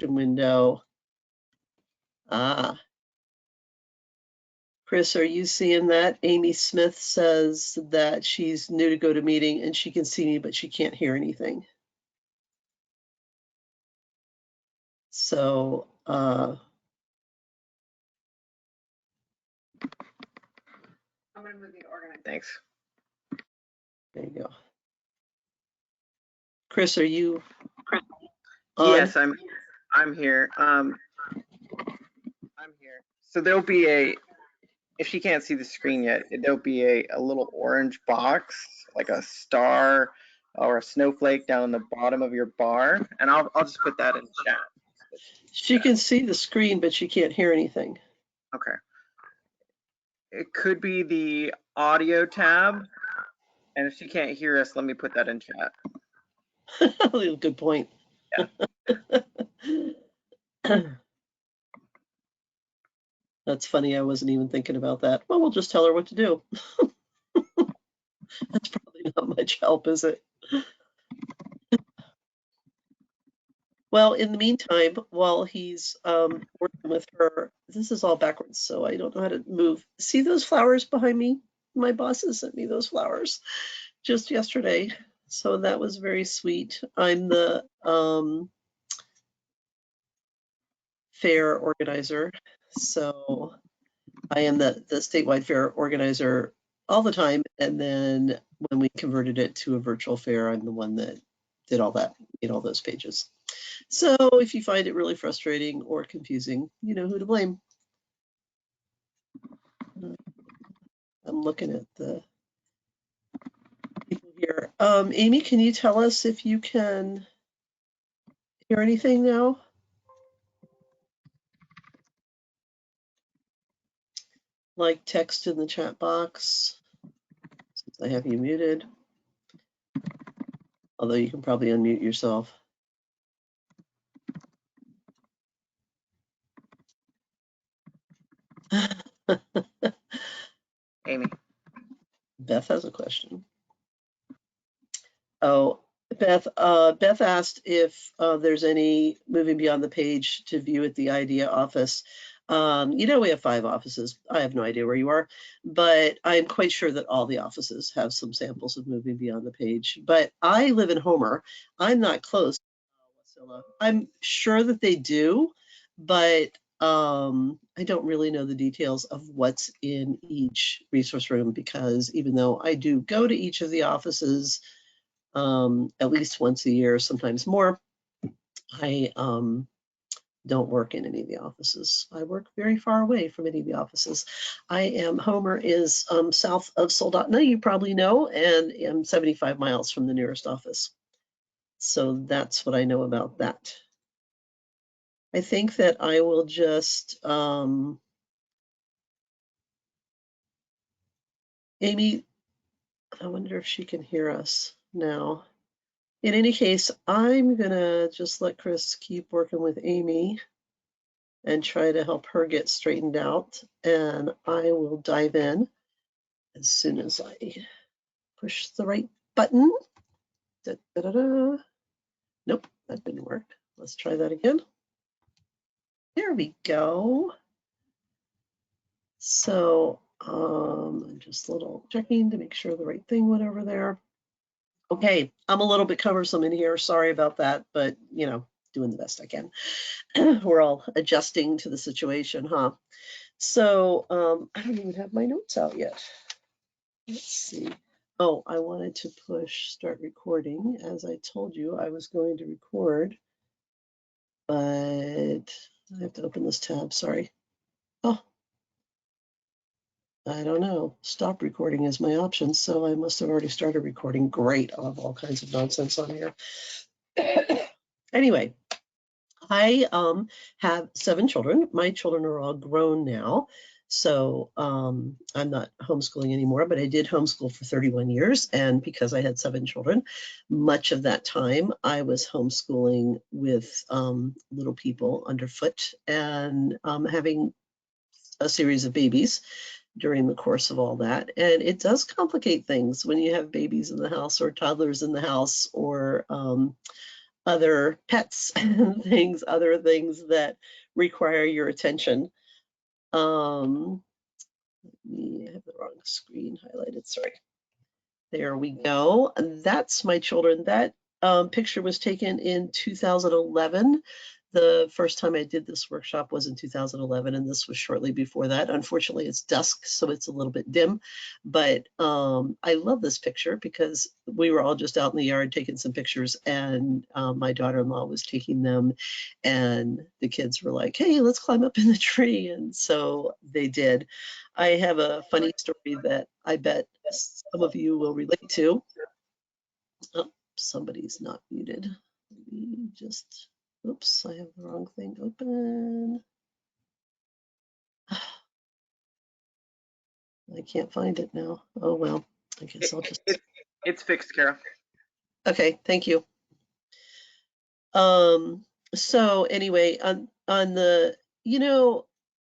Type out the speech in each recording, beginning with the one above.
window. Ah. Chris, are you seeing that? Amy Smith says that she's new to GoToMeeting and she can see me, but she can't hear anything. So, I'm gonna move the organizer. Thanks. There you go. Chris, are you on? Yes, I'm here. I'm here. So there'll be if she can't see the screen yet, there'll be a little orange box, like a star or a snowflake down the bottom of your bar, and I'll just put that in chat. She can see the screen, but she can't hear anything. Okay. It could be the audio tab, and if she can't hear us, let me put that in chat. Good point. Yeah. That's funny. I wasn't even thinking about that. Well, we'll just tell her what to do. That's probably not much help, is it? Well, in the meantime, while he's working with her, this is all backwards, so I don't know how to move. See those flowers behind me? My bosses sent me those flowers just yesterday, so that was very sweet. I'm the fair organizer, so I am the statewide fair organizer all the time, and then when we converted it to a virtual fair, I'm the one that did all that, made all those pages. So if you find it really frustrating or confusing, you know who to blame. I'm looking at the people here. Amy, can you tell us if you can hear anything now? Like text in the chat box, since I have you muted. Although you can probably unmute yourself. Amy. Beth has a question. Oh, Beth asked if there's any moving beyond the page to view at the IDEA office. You know, we have 5 offices. I have no idea where you are, but I'm quite sure that all the offices have some samples of moving beyond the page. But I live in Homer. I'm not close. I'm sure that they do, but I don't really know the details of what's in each resource room, because even though I do go to each of the offices at least once a year, sometimes more, I don't work in any of the offices. I work very far away from any of the offices. Homer is south of Soldotna, you probably know, and am 75 miles from the nearest office. So that's what I know about that. I think that I will just, Amy, I wonder if she can hear us now. In any case, I'm gonna just let Chris keep working with Amy and try to help her get straightened out. And I will dive in as soon as I push the right button. Da, da, da, da. Nope, that didn't work. Let's try that again. There we go. So I'm just a little checking to make sure the right thing went over there. Okay, I'm a little bit cumbersome in here. Sorry about that, but you know, doing the best I can. We're all adjusting to the situation, huh? So I don't even have my notes out yet. Let's see. Oh, I wanted to push start recording. As I told you, I was going to record, but I have to open this tab, sorry. Oh, I don't know. Stop recording is my option, so I must have already started recording. Great, I'll have all kinds of nonsense on here. Anyway, I have 7 children. My children are all grown now, so I'm not homeschooling anymore, but I did homeschool for 31 years. And because I had 7 children, much of that time I was homeschooling with little people underfoot and having a series of babies during the course of all that. And it does complicate things when you have babies in the house or toddlers in the house, or other pets and things, other things that require your attention. I have the wrong screen highlighted, sorry. There we go. That's my children. That picture was taken in 2011. The first time I did this workshop was in 2011, and this was shortly before that. Unfortunately, it's dusk, so it's a little bit dim, but I love this picture because we were all just out in the yard taking some pictures, and my daughter-in-law was taking them, and the kids were like, "Hey, let's climb up in the tree," and so they did. I have a funny story that I bet some of you will relate to. Oh, somebody's not muted. Let me just, oops, I have the wrong thing open. I can't find it now. Oh, well, I guess I'll just. It's fixed, Carol. Okay, thank you. So anyway, on the,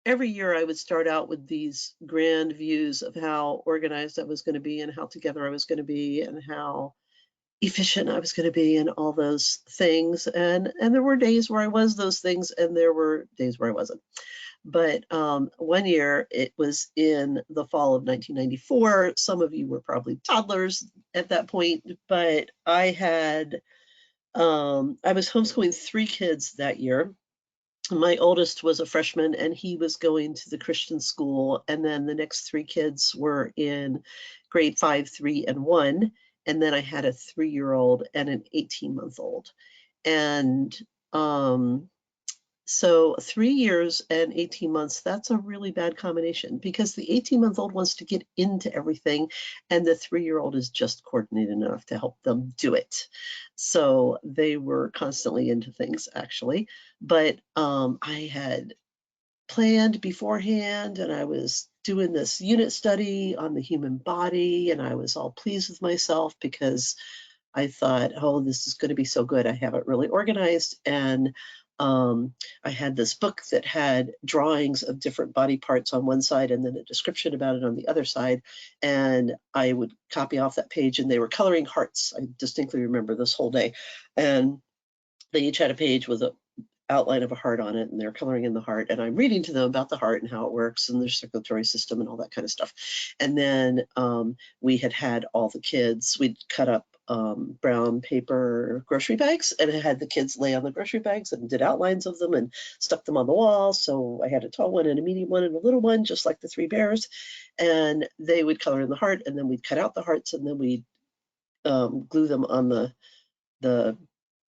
every year I would start out with these grand views of how organized I was going to be and how together I was going to be and how efficient I was going to be and all those things. And there were days where I was those things and there were days where I wasn't. But one year, it was in the fall of 1994. Some of you were probably toddlers at that point, but I was homeschooling 3 kids that year. My oldest was a freshman and he was going to the Christian school. And then the next 3 kids were in grade 5, 3, and 1. And then I had a 3-year-old and an 18-month-old. And so 3 years and 18 months, that's a really bad combination because the 18-month-old wants to get into everything and the 3-year-old is just coordinated enough to help them do it. So they were constantly into things actually, but I had planned beforehand and I was doing this unit study on the human body and I was all pleased with myself because I thought, oh, this is going to be so good. I have it really organized. And I had this book that had drawings of different body parts on one side and then a description about it on the other side. And I would copy off that page and they were coloring hearts. I distinctly remember this whole day. And they each had a page with an outline of a heart on it and they're coloring in the heart and I'm reading to them about the heart and how it works and their circulatory system and all that kind of stuff. And then we had all the kids, we'd cut up brown paper grocery bags and I had the kids lay on the grocery bags and did outlines of them and stuck them on the wall. So I had a tall one and a medium one and a little one, just like the 3 bears. And they would color in the heart and then we'd cut out the hearts and then we'd glue them on the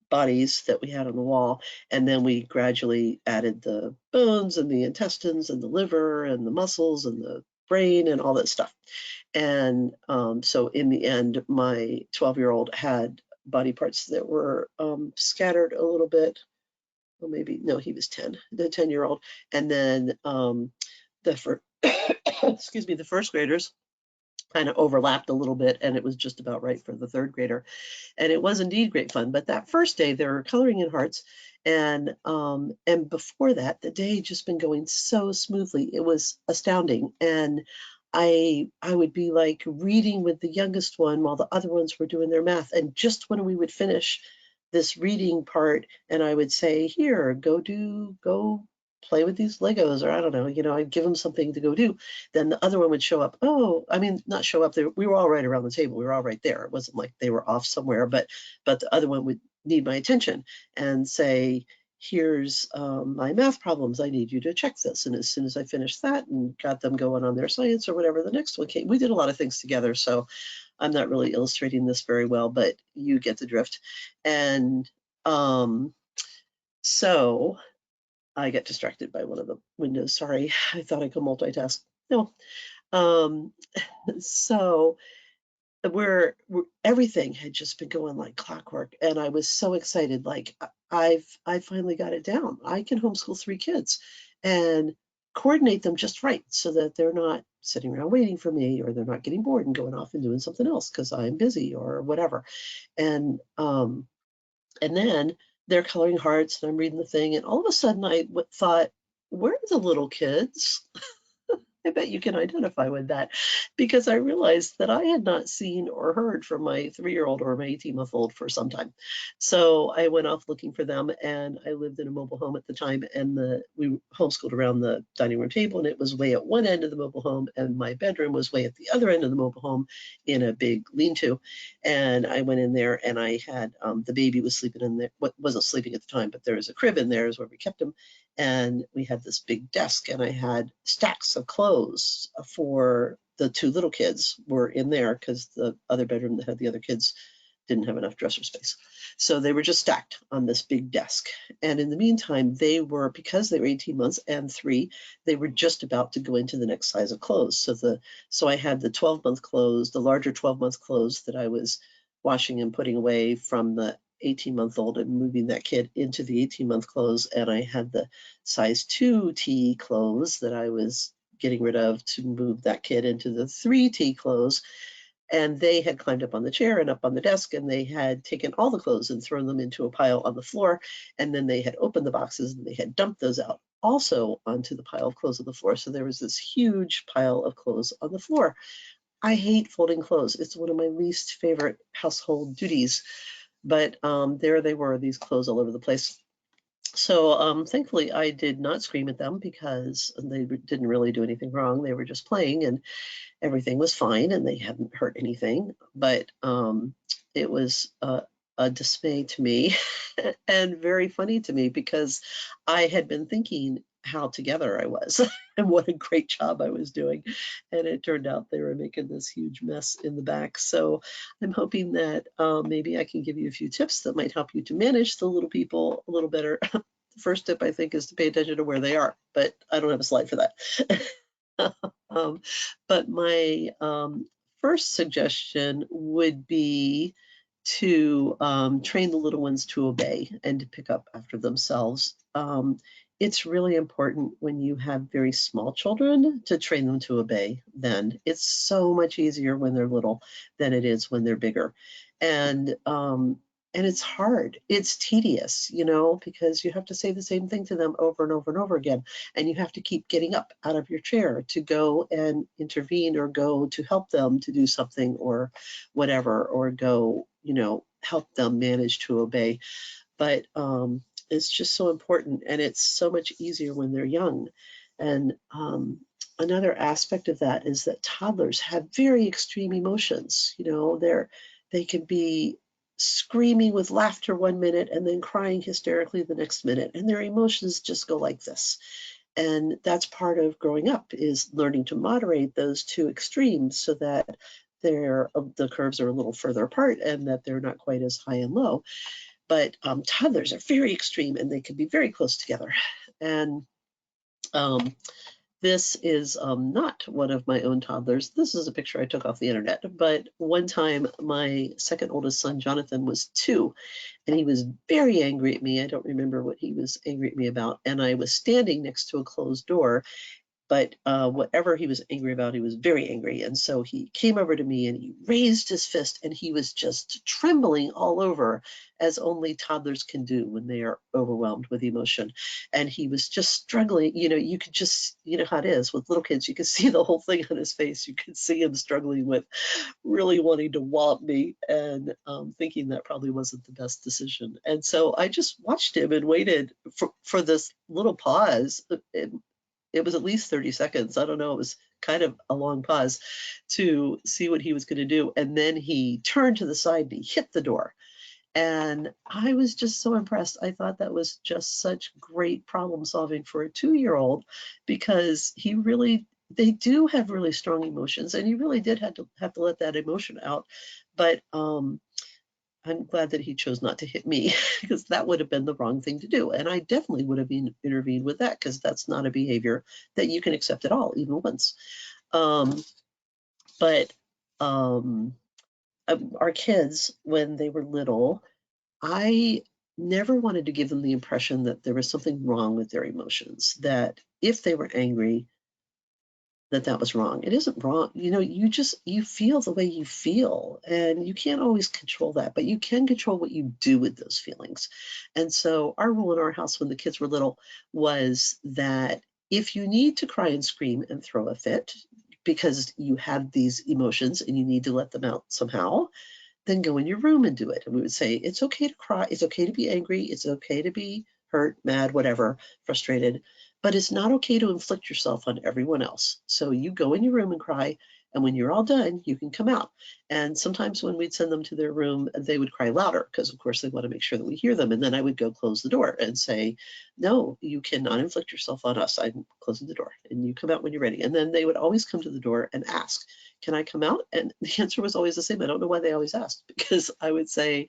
bodies that we had on the wall. And then we gradually added the bones and the intestines and the liver and the muscles and the brain and all that stuff. And so in the end, my 12-year-old had body parts that were scattered a little bit. Well, maybe, no, he was 10, the 10-year-old. And then excuse me, the first graders kind of overlapped a little bit and it was just about right for the 3rd grader. And it was indeed great fun. But that first day, they were coloring in hearts, and before that, the day had just been going so smoothly. It was astounding, and I would be like reading with the youngest one while the other ones were doing their math. And just when we would finish this reading part, and I would say, "Here, go play with these Legos," or I don't know, I'd give them something to go do. Then the other one would show up. Oh, I mean, not show up there. We were all right around the table. We were all right there. It wasn't like they were off somewhere, but the other one would need my attention and say, here's my math problems. I need you to check this. And as soon as I finished that and got them going on their science or whatever, the next one came. We did a lot of things together. So I'm not really illustrating this very well, but you get the drift. And so I get distracted by one of the windows. Sorry, I thought I could multitask. No. So everything had just been going like clockwork, and I was so excited. Like I finally got it down. I can homeschool 3 kids and coordinate them just right so that they're not sitting around waiting for me or they're not getting bored and going off and doing something else because I'm busy or whatever. And then they're coloring hearts and I'm reading the thing and all of a sudden I thought, where are the little kids? I bet you can identify with that, because I realized that I had not seen or heard from my 3-year-old or my 18-month-old for some time. So I went off looking for them, and I lived in a mobile home at the time, and we homeschooled around the dining room table, and it was way at one end of the mobile home, and my bedroom was way at the other end of the mobile home in a big lean-to. And I went in there, and I had the baby was sleeping in there. Wasn't sleeping at the time, but there was a crib in there is where we kept him. And we had this big desk, and I had stacks of clothes for the 2 little kids were in there because the other bedroom that had the other kids didn't have enough dresser space. So they were just stacked on this big desk. And in the meantime, because they were 18 months and 3, they were just about to go into the next size of clothes. So I had the 12-month clothes, the larger 12-month clothes that I was washing and putting away from the 18-month-old and moving that kid into the 18-month clothes. And I had the size 2T clothes that I was getting rid of to move that kid into the 3T clothes. And they had climbed up on the chair and up on the desk, and they had taken all the clothes and thrown them into a pile on the floor. And then they had opened the boxes and they had dumped those out also onto the pile of clothes on the floor. So there was this huge pile of clothes on the floor. I hate folding clothes. It's one of my least favorite household duties. But there they were, these clothes all over the place. So thankfully, I did not scream at them because they didn't really do anything wrong. They were just playing, and everything was fine, and they hadn't hurt anything. But it was a dismay to me and very funny to me, because I had been thinking how together I was and what a great job I was doing. And it turned out they were making this huge mess in the back. So I'm hoping that maybe I can give you a few tips that might help you to manage the little people a little better. The first tip, I think, is to pay attention to where they are, but I don't have a slide for that. um, but my first suggestion would be to train the little ones to obey and to pick up after themselves. It's really important when you have very small children to train them to obey then. It's so much easier when they're little than it is when they're bigger. And it's hard. It's tedious, because you have to say the same thing to them over and over and over again. And you have to keep getting up out of your chair to go and intervene or go to help them to do something or whatever, or go, help them manage to obey. But it's just so important, and it's so much easier when they're young. And another aspect of that is that toddlers have very extreme emotions. They can be screaming with laughter one minute and then crying hysterically the next minute, and their emotions just go like this. And that's part of growing up, is learning to moderate those 2 extremes so that the curves are a little further apart and that they're not quite as high and low. But toddlers are very extreme, and they can be very close together. And this is not one of my own toddlers. This is a picture I took off the internet. But one time, my second oldest son, Jonathan, was 2, and he was very angry at me. I don't remember what he was angry at me about. And I was standing next to a closed door. But whatever he was angry about, he was very angry. And so he came over to me and he raised his fist, and he was just trembling all over, as only toddlers can do when they are overwhelmed with emotion. And he was just struggling. You could just, how it is with little kids, you could see the whole thing on his face. You could see him struggling with really wanting to wallop me, and thinking that probably wasn't the best decision. And so I just watched him and waited for this little pause. It was at least 30 seconds. I don't know. It was kind of a long pause to see what he was going to do. And then he turned to the side and he hit the door. And I was just so impressed. I thought that was just such great problem solving for a 2-year-old, because they do have really strong emotions, and he really did have to let that emotion out. But I'm glad that he chose not to hit me, because that would have been the wrong thing to do. And I definitely would have intervened with that, because that's not a behavior that you can accept at all, even once. But our kids, when they were little, I never wanted to give them the impression that there was something wrong with their emotions, that if they were angry, that was wrong. It isn't wrong. You feel the way you feel, and you can't always control that, but you can control what you do with those feelings. And so our rule in our house when the kids were little was that If you need to cry and scream and throw a fit because you have these emotions and you need to let them out somehow, then go in your room and do it. And we would say, it's okay to cry. It's okay to be angry. It's okay to be hurt, mad, whatever, frustrated, but it's not okay to inflict yourself on everyone else. So you go in your room and cry. And when you're all done, you can come out. And sometimes when we'd send them to their room, they would cry louder because, of course, they want to make sure that we hear them. And then I would go close the door and say, no, you cannot inflict yourself on us. I'm closing the door and you come out when you're ready. And then they would always come to the door and ask, can I come out? And the answer was always the same. I don't know why they always asked, because I would say,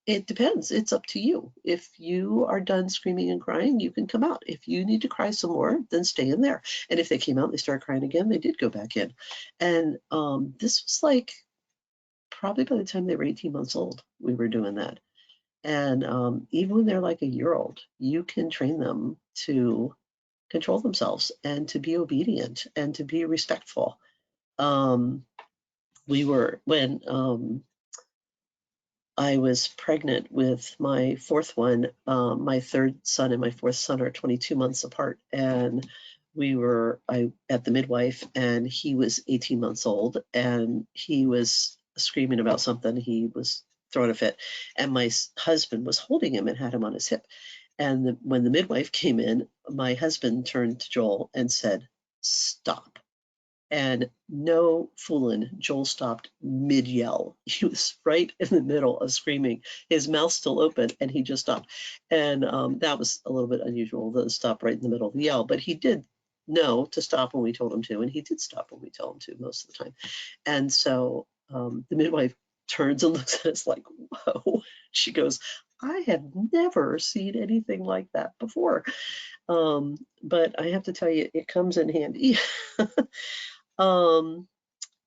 it depends. It's up to you. If you are done screaming and crying, you can come out. If you need to cry some more, then stay in there. And if they came out and they started crying again, they did go back in. And this was like probably by the time they were 18 months old, we were doing that. And even when they're like a year old, you can train them to control themselves and to be obedient and to be respectful. When I was pregnant with my fourth one. My third son and my fourth son are 22 months apart, and I at the midwife, and he was 18 months old, and he was screaming about something. He was throwing a fit, and my husband was holding him and had him on his hip. And when the midwife came in, my husband turned to Joel and said, "Stop." And no fooling, Joel stopped mid-yell. He was right in the middle of screaming, his mouth still open, and he just stopped. And that was a little bit unusual to stop right in the middle of the yell, but he did know to stop when we told him to, and he did stop when we told him to most of the time. And so the midwife turns and looks at us like, whoa. She goes, I have never seen anything like that before. But I have to tell you, it comes in handy. Um,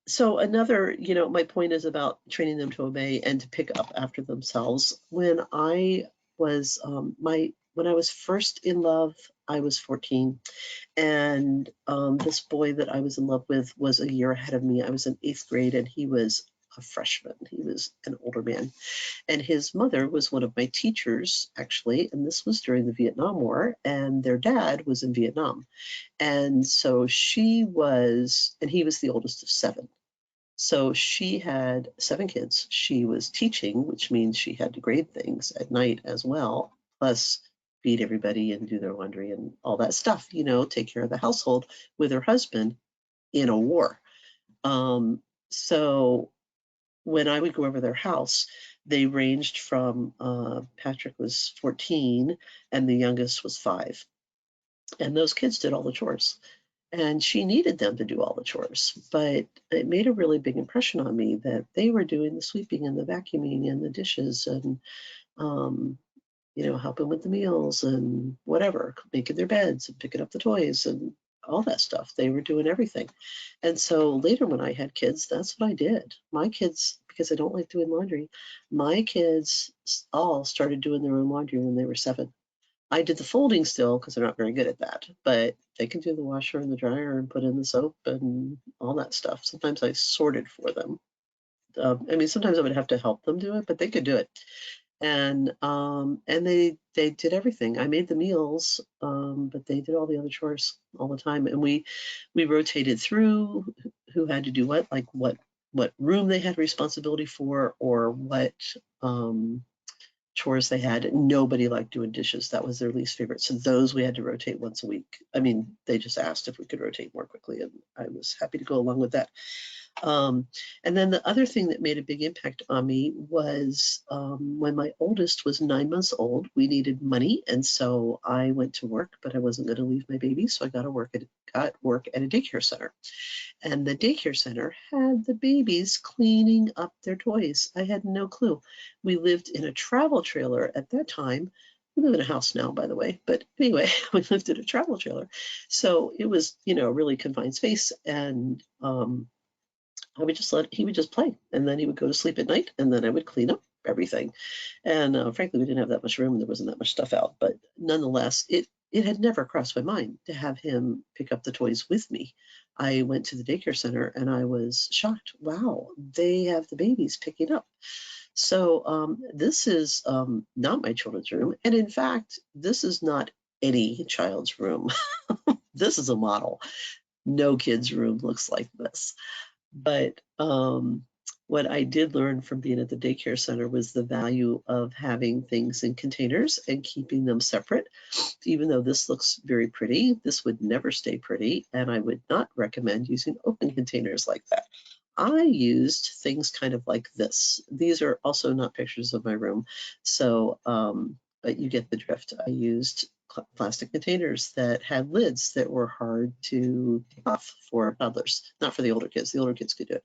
so another, my point is about training them to obey and to pick up after themselves. When I was first in love, I was 14, and this boy that I was in love with was a year ahead of me. I was in 8th grade, and he was a freshman. He was an older man, and his mother was one of my teachers, actually, and this was during the Vietnam War, and their dad was in Vietnam. And so and he was the oldest of 7. So she had 7 kids. She was teaching, which means she had to grade things at night as well, plus feed everybody and do their laundry and all that stuff, take care of the household with her husband in a war. So when I would go over their house, they ranged from Patrick was 14 and the youngest was 5. And those kids did all the chores. And she needed them to do all the chores, but it made a really big impression on me that they were doing the sweeping and the vacuuming and the dishes and, um, helping with the meals and whatever, making their beds and picking up the toys and all that stuff. They were doing everything. And so later when I had kids, that's what I did. My kids, because I don't like doing laundry, my kids all started doing their own laundry when they were 7. I did the folding still because they're not very good at that, but they can do the washer and the dryer and put in the soap and all that stuff. Sometimes I sorted for them. Sometimes I would have to help them do it, but they could do it. And they did everything. I made the meals, but they did all the other chores all the time. And we rotated through who had to do what, like what room they had responsibility for, or what chores they had. Nobody liked doing dishes. That was their least favorite. So those we had to rotate once a week. They just asked if we could rotate more quickly, and I was happy to go along with that. And then the other thing that made a big impact on me was when my oldest was 9 months old, we needed money. And so I went to work, but I wasn't going to leave my baby. So I got work at a daycare center. And the daycare center had the babies cleaning up their toys. I had no clue. We lived in a travel trailer at that time. We live in a house now, by the way. But anyway, we lived in a travel trailer. So it was, really confined space. And he would just play, and then he would go to sleep at night, and then I would clean up everything. And frankly, we didn't have that much room, and there wasn't that much stuff out. But nonetheless, it had never crossed my mind to have him pick up the toys with me. I went to the daycare center, and I was shocked. Wow, they have the babies picking up. So this is not my children's room, and in fact, this is not any child's room. this is a model. No kid's room looks like this. But what I did learn from being at the daycare center was the value of having things in containers and keeping them separate. Even though this looks very pretty, this would never stay pretty, and I would not recommend using open containers like that. I used things kind of like this. These are also not pictures of my room, so but you get the drift. I used plastic containers that had lids that were hard to take off for toddlers, not for the older kids. The older kids could do it,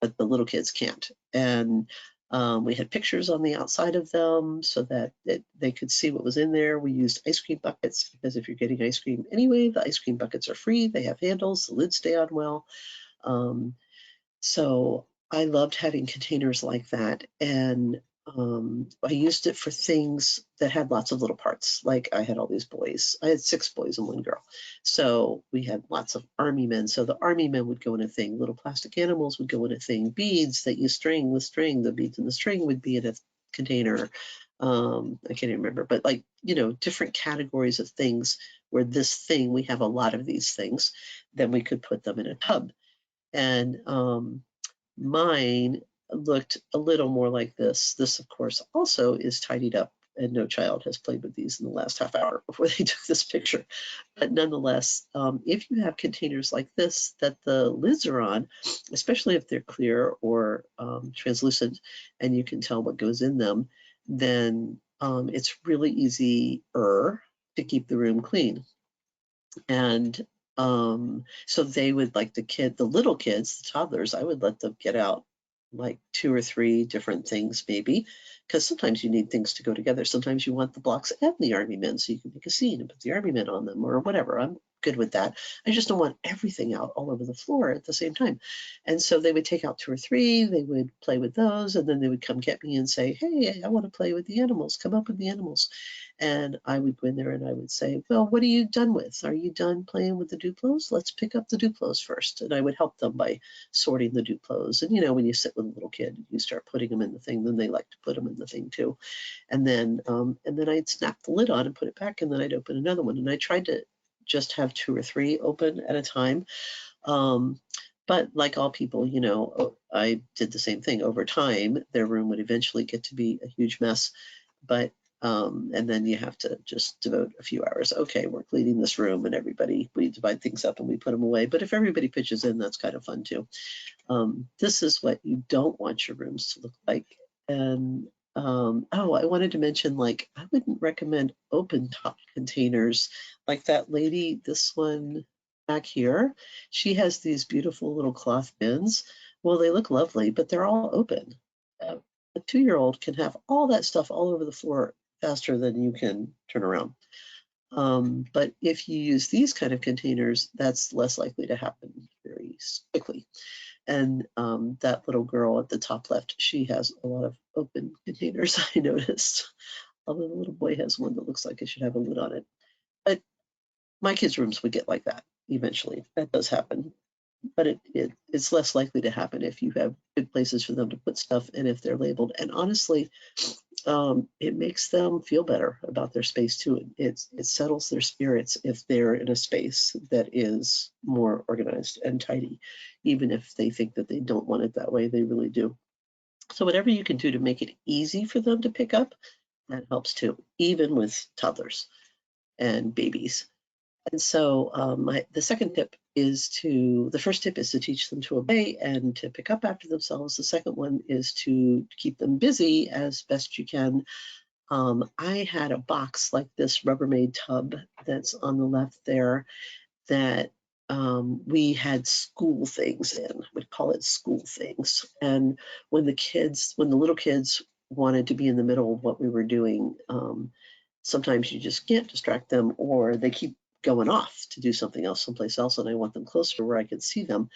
but the little kids can't. And we had pictures on the outside of them so that they could see what was in there. We used ice cream buckets because if you're getting ice cream anyway, the ice cream buckets are free. They have handles, the lids stay on well. Um, so I loved having containers like that. And I used it for things that had lots of little parts. Like I had all these boys. I had 6 boys and 1 girl. So we had lots of army men. So the army men would go in a thing. Little plastic animals would go in a thing. Beads that you string with string. The beads in the string would be in a container. I can't even remember, but like, different categories of things where this thing, we have a lot of these things, then we could put them in a tub. And mine looked a little more like this. This, of course, also is tidied up, and no child has played with these in the last half hour before they took this picture. But nonetheless, if you have containers like this that the lids are on, especially if they're clear or translucent and you can tell what goes in them, then it's really easier to keep the room clean. And so they would, like the little kids, the toddlers, I would let them get out like 2 or 3 different things maybe, because sometimes you need things to go together. Sometimes you want the blocks and the army men so you can make a scene and put the army men on them or whatever. I'm good with that. I just don't want everything out all over the floor at the same time. And so they would take out 2 or 3, they would play with those, and then they would come get me and say, hey, I want to play with the animals. Come up with the animals. And I would go in there and I would say, well, what are you done with? Are you done playing with the Duplos? Let's pick up the Duplos first. And I would help them by sorting the Duplos. And when you sit with a little kid, you start putting them in the thing, then they like to put them in the thing too. And then I'd snap the lid on and put it back, and then I'd open another one. And I tried to just have 2 or 3 open at a time. But like all people, I did the same thing. Over time, their room would eventually get to be a huge mess. But and then you have to just devote a few hours. Okay, we're cleaning this room, and we divide things up and we put them away. But if everybody pitches in, that's kind of fun too. This is what you don't want your rooms to look like. And I wanted to mention, like, I wouldn't recommend open top containers like that lady, this one back here. She has these beautiful little cloth bins. Well, they look lovely, but they're all open. A 2-year-old can have all that stuff all over the floor faster than you can turn around. But if you use these kind of containers, that's less likely to happen very quickly. And that little girl at the top left, she has a lot of open containers, I noticed. Although the little boy has one that looks like it should have a lid on it. But my kids' rooms would get like that eventually. That does happen. But it's less likely to happen if you have good places for them to put stuff and if they're labeled. And honestly, it makes them feel better about their space too. It settles their spirits if they're in a space that is more organized and tidy, even if they think that they don't want it that way, they really do. So whatever you can do to make it easy for them to pick up, that helps too, even with toddlers and babies. And so the first tip is to teach them to obey and to pick up after themselves. The second one is to keep them busy as best you can. I had a box like this Rubbermaid tub that's on the left there that we had school things in. We'd call it school things. And when the little kids wanted to be in the middle of what we were doing, sometimes you just can't distract them, or they keep going off to do something else someplace else, and I want them closer where I can see them.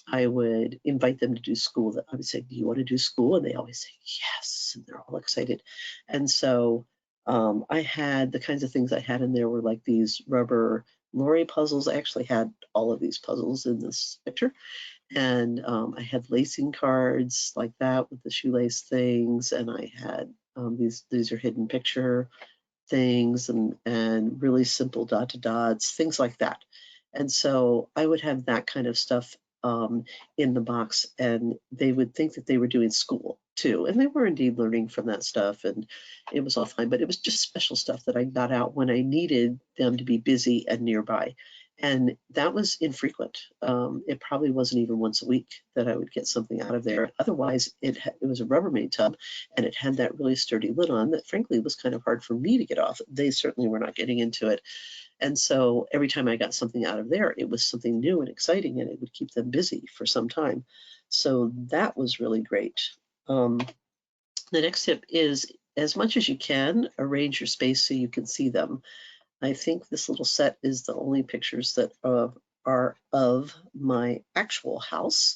I would invite them to do school. I would say, do you want to do school? And they always say yes, and they're all excited. And so I had the kinds of things I had in there were like these rubber lorry puzzles. I actually had all of these puzzles in this picture. And I had lacing cards like that with the shoelace things, and I had these are hidden picture things and really simple dot to dots, things like that. And so I would have that kind of stuff in the box, and they would think that they were doing school too. And they were indeed learning from that stuff, and it was all fine. But it was just special stuff that I got out when I needed them to be busy and nearby. And that was infrequent. It probably wasn't even once a week that I would get something out of there. Otherwise, it was a Rubbermaid tub, and it had that really sturdy lid on that, frankly, was kind of hard for me to get off. They certainly were not getting into it. And so every time I got something out of there, it was something new and exciting, and it would keep them busy for some time. So that was really great. The next tip is, as much as you can, arrange your space so you can see them. I think this little set is the only pictures that are of my actual house.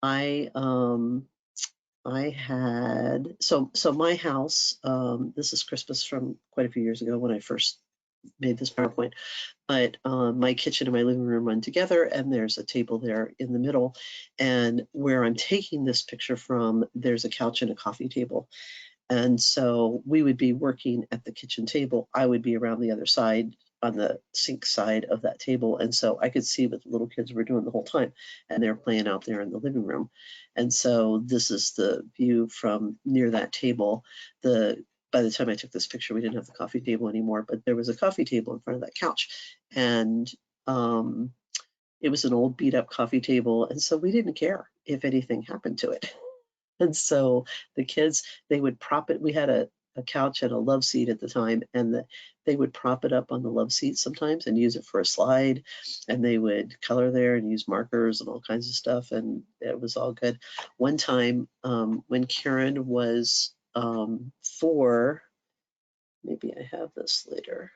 I had my house. This is Christmas from quite a few years ago when I first made this PowerPoint. But my kitchen and my living room run together, and there's a table there in the middle. And where I'm taking this picture from, there's a couch and a coffee table. And so we would be working at the kitchen table. I would be around the other side on the sink side of that table. And so I could see what the little kids were doing the whole time. And they're playing out there in the living room. And so this is the view from near that table. By the time I took this picture, we didn't have the coffee table anymore, but there was a coffee table in front of that couch. And it was an old beat up coffee table. And so we didn't care if anything happened to it. And so the kids, they would prop it. We had a couch and a love seat at the time, and they would prop it up on the love seat sometimes and use it for a slide. And they would color there and use markers and all kinds of stuff. And it was all good. One time when Karen was 4, maybe I have this later.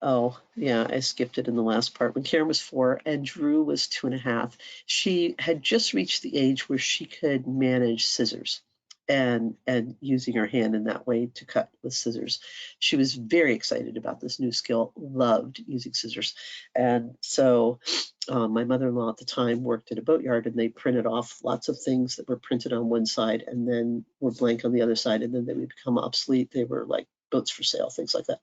Oh, yeah, I skipped it in the last part. When Karen was 4 and Drew was 2.5, she had just reached the age where she could manage scissors and using her hand in that way to cut with scissors. She was very excited about this new skill, loved using scissors. And so my mother-in-law at the time worked at a boatyard, and they printed off lots of things that were printed on one side and then were blank on the other side, and then they would become obsolete. They were like boats for sale, things like that.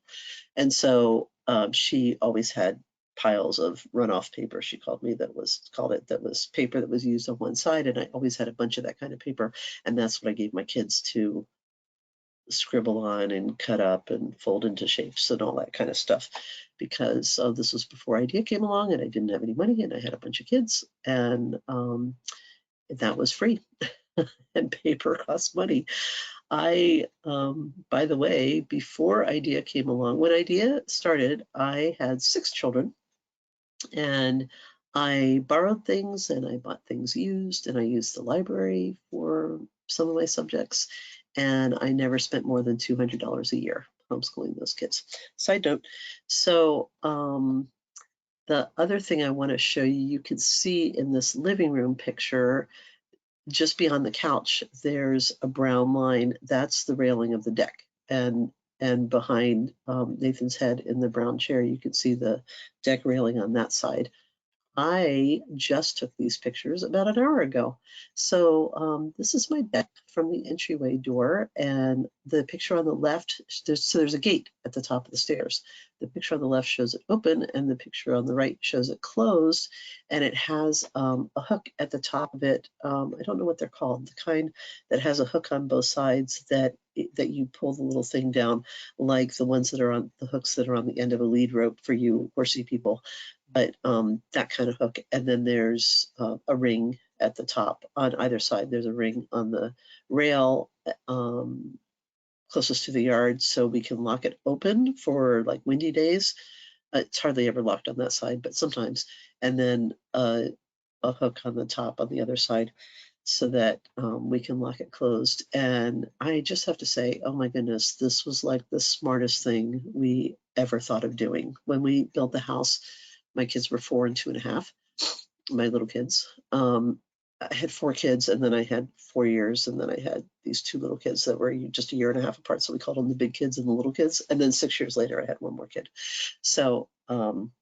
And so she always had piles of runoff paper, she called it, that was paper that was used on one side. And I always had a bunch of that kind of paper. And that's what I gave my kids to scribble on and cut up and fold into shapes and all that kind of stuff. Because this was before IDEA came along, and I didn't have any money, and I had a bunch of kids, and that was free. And paper costs money. By the way, before IDEA came along, when IDEA started, I had 6 children, and I borrowed things and I bought things used, and I used the library for some of my subjects, and I never spent more than $200 a year homeschooling those kids. Side note. So the other thing I want to show you, you can see in this living room picture, just beyond the couch, there's a brown line. That's the railing of the deck. And behind Nathan's head in the brown chair, you can see the deck railing on that side. I just took these pictures about an hour ago. So this is my deck from the entryway door, and the picture on the left, there's a gate at the top of the stairs. The picture on the left shows it open, and the picture on the right shows it closed, and it has a hook at the top of it. I don't know what they're called, the kind that has a hook on both sides that you pull the little thing down, like the ones that are on the hooks that are on the end of a lead rope for you horsey people. But that kind of hook. And then there's a ring at the top on either side. There's a ring on the rail closest to the yard, so we can lock it open for like windy days. It's hardly ever locked on that side, but sometimes. And then a hook on the top on the other side, so that we can lock it closed. And I just have to say, oh my goodness, this was like the smartest thing we ever thought of doing. When we built the house, my kids were 4 and 2.5, my little kids. I had 4 kids, and then I had 4 years, and then I had these 2 little kids that were just a year and a half apart. So we called them the big kids and the little kids. And then 6 years later, I had 1 more kid. So when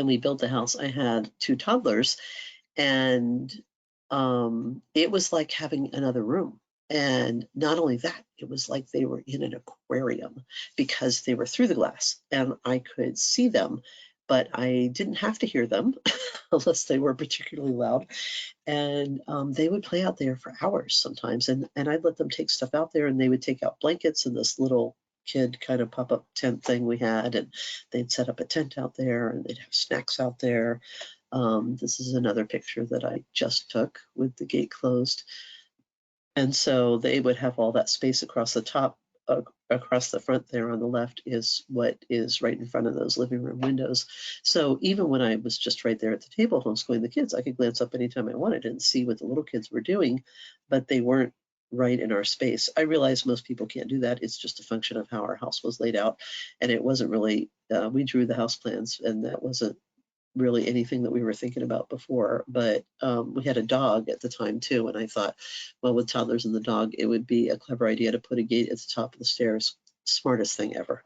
we built the house, I had 2 toddlers, and it was like having another room. And not only that, it was like they were in an aquarium because they were through the glass and I could see them, but I didn't have to hear them unless they were particularly loud. And they would play out there for hours sometimes. And I'd let them take stuff out there and they would take out blankets and this little kid kind of pop up tent thing we had. And they'd set up a tent out there and they'd have snacks out there. This is another picture that I just took with the gate closed. And so they would have all that space across the top, across the front there on the left is what is right in front of those living room windows. So even when I was just right there at the table homeschooling the kids, I could glance up anytime I wanted and see what the little kids were doing, but they weren't right in our space. I realize most people can't do that. It's just a function of how our house was laid out. And it wasn't really, we drew the house plans and that wasn't really anything that we were thinking about before, but we had a dog at the time too, and I thought, well, with toddlers and the dog, it would be a clever idea to put a gate at the top of the stairs. Smartest thing ever.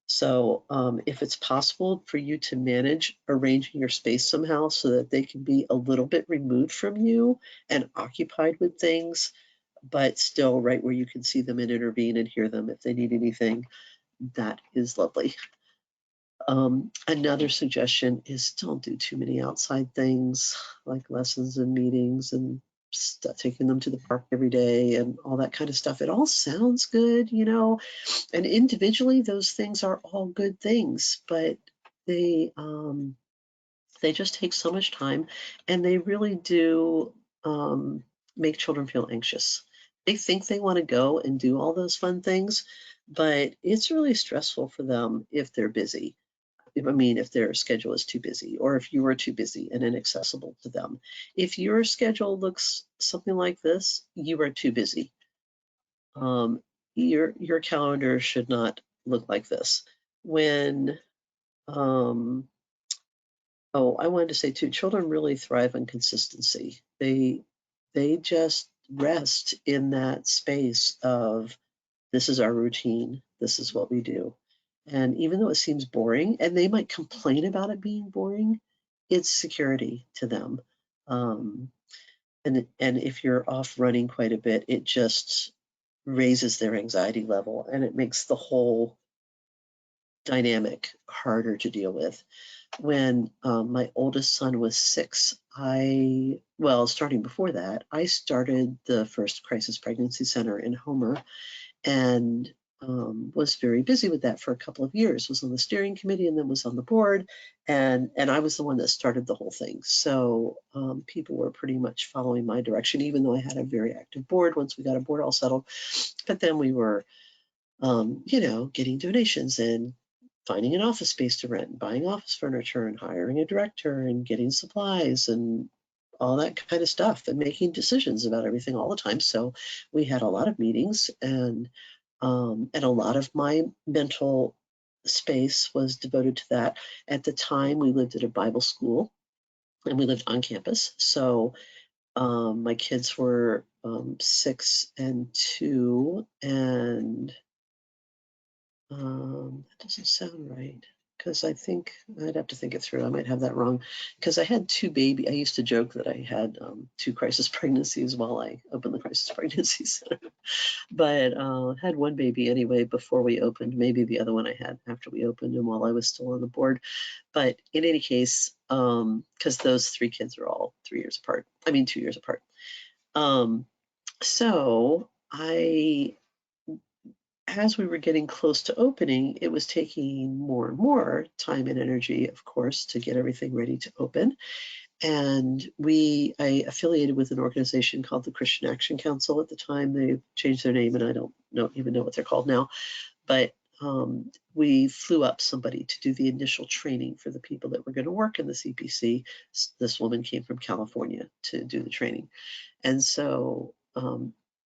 So if it's possible for you to manage arranging your space somehow so that they can be a little bit removed from you and occupied with things, but still right where you can see them and intervene and hear them if they need anything, that is lovely. Another suggestion is don't do too many outside things like lessons and meetings and taking them to the park every day and all that kind of stuff. It all sounds good, you know, and individually those things are all good things, but they um, they just take so much time and they really do make children feel anxious. They think they want to go and do all those fun things, but it's really stressful for them if they're busy. I mean, if their schedule is too busy, or if you are too busy and inaccessible to them. If your schedule looks something like this, you are too busy. Your calendar should not look like this. When um, oh, I wanted to say too, children really thrive on consistency. They just rest in that space of this is our routine, this is what we do. And even though it seems boring, and they might complain about it being boring, it's security to them. Um, and if you're off running quite a bit, it just raises their anxiety level and it makes the whole dynamic harder to deal with. When my oldest son was 6, well, starting before that, I started the first crisis pregnancy center in Homer and was very busy with that for a couple of years. Was on the steering committee and then was on the board, and I was the one that started the whole thing. So people were pretty much following my direction, even though I had a very active board once we got a board all settled. But then we were, you know, getting donations and finding an office space to rent, and buying office furniture, and hiring a director, and getting supplies, and all that kind of stuff, and making decisions about everything all the time. So we had a lot of meetings, and a lot of my mental space was devoted to that. At the time, we lived at a Bible school, and we lived on campus. So my kids were 6 and 2, and that doesn't sound right because I think I'd have to think it through. I might have that wrong because I had two baby. I used to joke that I had two crisis pregnancies while I opened the crisis pregnancy center, but had one baby anyway before we opened. Maybe the other one I had after we opened and while I was still on the board. But in any case, because those three kids are all 3 years apart. I mean, 2 years apart. Um, so I as we were getting close to opening, it was taking more and more time and energy, of course, to get everything ready to open. And I affiliated with an organization called the Christian Action Council at the time. They changed their name, and I don't even know what they're called now. But we flew up somebody to do the initial training for the people that were going to work in the CPC. This woman came from California to do the training. And so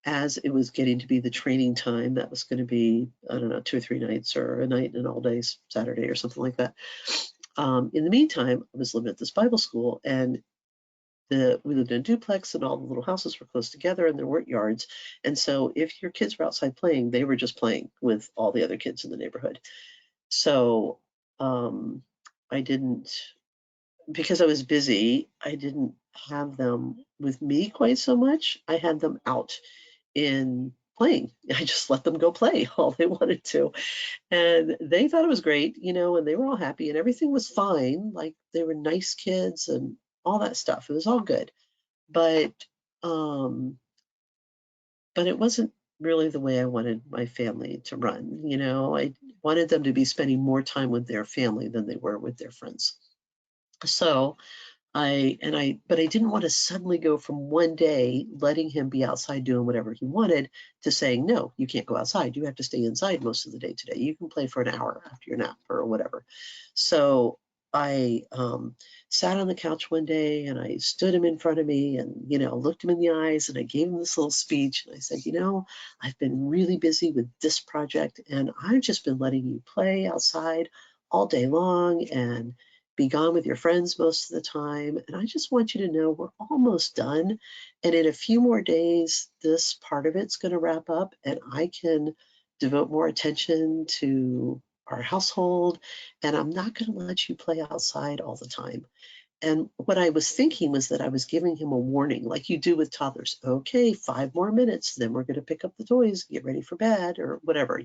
as it was getting to be the training time, that was going to be, I don't know, 2 or 3 nights or a night and all days, Saturday or something like that. In the meantime, I was living at this Bible school, and we lived in a duplex, and all the little houses were close together, and there weren't yards. And so if your kids were outside playing, they were just playing with all the other kids in the neighborhood. So I didn't, because I was busy, I didn't have them with me quite so much. I had them out in playing. I just let them go play all they wanted to. And they thought it was great, and they were all happy and everything was fine. Like they were nice kids and all that stuff. It was all good. But um but it wasn't really the way I wanted my family to run. I wanted them to be spending more time with their family than they were with their friends. So but I didn't want to suddenly go from one day letting him be outside doing whatever he wanted to saying, no, you can't go outside. You have to stay inside most of the day today. You can play for an hour after your nap or whatever. So I sat on the couch one day and I stood him in front of me and, looked him in the eyes and I gave him this little speech. And I said, I've been really busy with this project and I've just been letting you play outside all day long and be gone with your friends most of the time. And I just want you to know we're almost done. And in a few more days, this part of it's going to wrap up and I can devote more attention to our household. And I'm not going to let you play outside all the time. And what I was thinking was that I was giving him a warning, like you do with toddlers. Okay, 5 more minutes, then we're going to pick up the toys, get ready for bed, or whatever.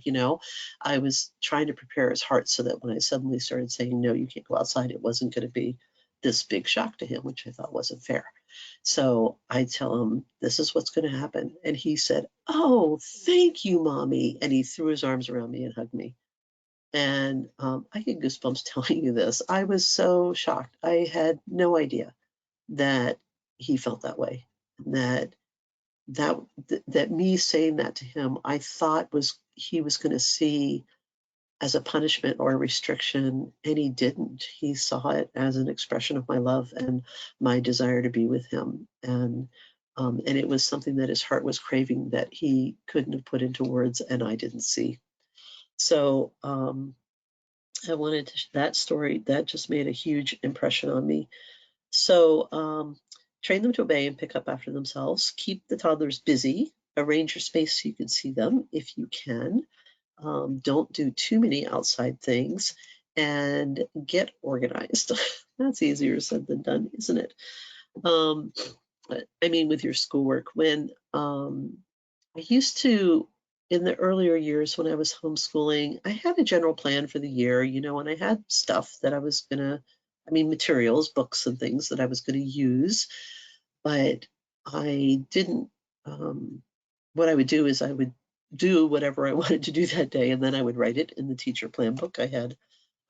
I was trying to prepare his heart so that when I suddenly started saying, no, you can't go outside, it wasn't going to be this big shock to him, which I thought wasn't fair. So I tell him, this is what's going to happen. And he said, oh, thank you, mommy. And he threw his arms around me and hugged me. And I get goosebumps telling you this. I was so shocked. I had no idea that he felt that way. That that me saying that to him, I thought was he was going to see as a punishment or a restriction, and he didn't. He saw it as an expression of my love and my desire to be with him. And it was something that his heart was craving that he couldn't have put into words, and I didn't see. So I wanted that story that just made a huge impression on me. So train them to obey and pick up after themselves. Keep the toddlers busy. Arrange your space so you can see them if you can. Don't do too many outside things and get organized. That's easier said than done, isn't it? Um, I mean, with your schoolwork, when I used to, in the earlier years when I was homeschooling, I had a general plan for the year, and I had stuff that I was gonna, I mean, materials, books and things that I was gonna use, but I didn't, what I would do is I would do whatever I wanted to do that day, and then I would write it in the teacher plan book. I had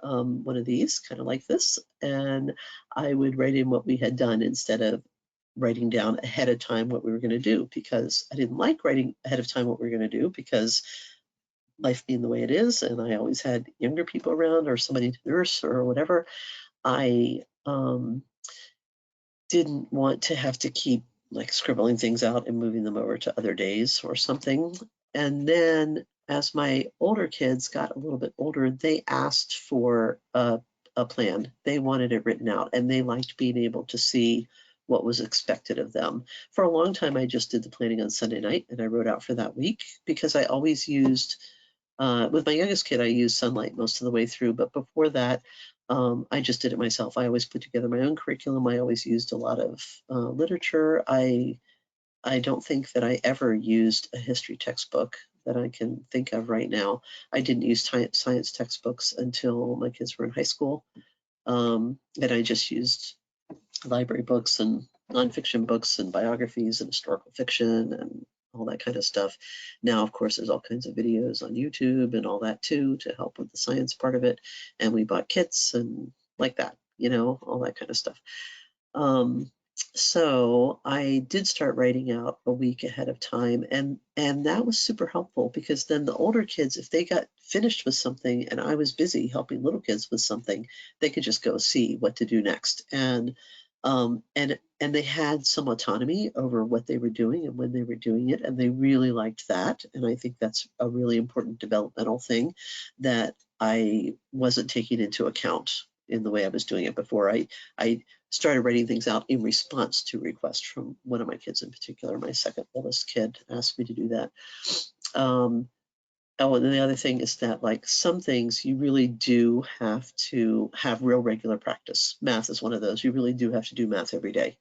one of these, kind of like this, and I would write in what we had done instead of writing down ahead of time what we were going to do, because I didn't like writing ahead of time what we were going to do, because life being the way it is, and I always had younger people around or somebody to nurse or whatever, I didn't want to have to keep like scribbling things out and moving them over to other days or something. And then as my older kids got a little bit older, they asked for a plan. They wanted it written out and they liked being able to see what was expected of them. For a long time, I just did the planning on Sunday night and I wrote out for that week because I always used, with my youngest kid, I used Sunlight most of the way through. But before that, I just did it myself. I always put together my own curriculum. I always used a lot of literature. I don't think that I ever used a history textbook that I can think of right now. I didn't use science textbooks until my kids were in high school. And I just used library books and nonfiction books and biographies and historical fiction and all that kind of stuff. Now, of course, there's all kinds of videos on YouTube and all that too to help with the science part of it. And we bought kits and like that, all that kind of stuff. Um, so I did start writing out a week ahead of time, and that was super helpful because then the older kids, if they got finished with something and I was busy helping little kids with something, they could just go see what to do next. And they had some autonomy over what they were doing and when they were doing it, and they really liked that. And I think that's a really important developmental thing that I wasn't taking into account in the way I was doing it before. I started writing things out in response to requests from one of my kids in particular. My second oldest kid asked me to do that. Oh, and then the other thing is that like some things you really do have to have real regular practice. Math is one of those. You really do have to do math every day.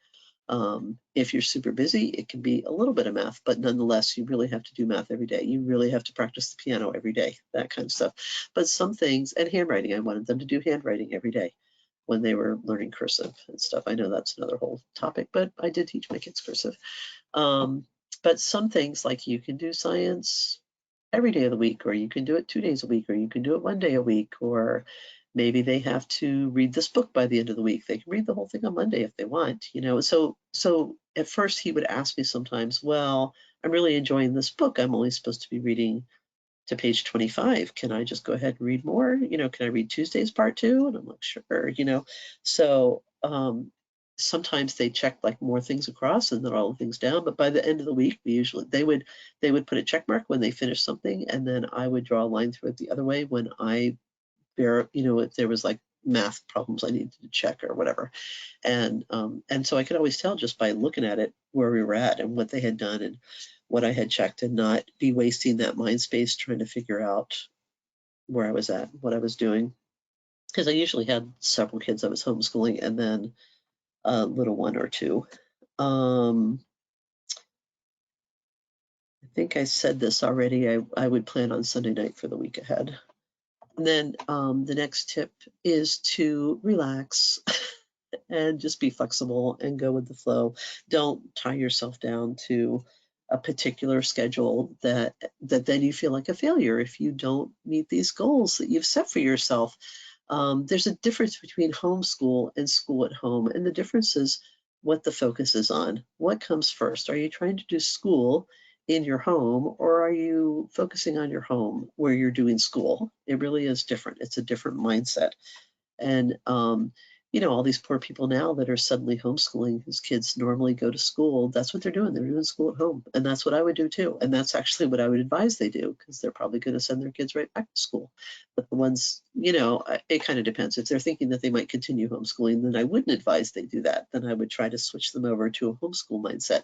If you're super busy, it can be a little bit of math, but nonetheless, you really have to do math every day. You really have to practice the piano every day, that kind of stuff. But some things, and handwriting, I wanted them to do handwriting every day when they were learning cursive and stuff. I know that's another whole topic, but I did teach my kids cursive. But some things, like you can do science every day of the week, or you can do it 2 days a week, or you can do it 1 day a week, or maybe they have to read this book by the end of the week. They can read the whole thing on Monday if they want, you know. So at first he would ask me sometimes, well, I'm really enjoying this book. I'm only supposed to be reading to page 25. Can I just go ahead and read more? You know, can I read Tuesday's part two? And I'm like, sure, you know. So sometimes they check like more things across and then all the things down. But by the end of the week, they would put a check mark when they finished something, and then I would draw a line through it the other way when if there was like math problems I needed to check or whatever. And so I could always tell just by looking at it where we were at and what they had done and what I had checked, and not be wasting that mind space trying to figure out where I was at, what I was doing. Because I usually had several kids I was homeschooling and then a little one or two. I think I said this already. I would plan on Sunday night for the week ahead. And then the next tip is to relax and just be flexible and go with the flow. Don't tie yourself down to a particular schedule that then you feel like a failure if you don't meet these goals that you've set for yourself. There's a difference between homeschool and school at home, and the difference is what the focus is on. What comes first? Are you trying to do school in your home, or are you focusing on your home where you're doing school? It really is different. It's a different mindset. And all these poor people now that are suddenly homeschooling whose kids normally go to school, that's what they're doing. They're doing school at home. And that's what I would do too. And that's actually what I would advise they do, because they're probably going to send their kids right back to school. But the ones, it kind of depends. If they're thinking that they might continue homeschooling, then I wouldn't advise they do that. Then I would try to switch them over to a homeschool mindset.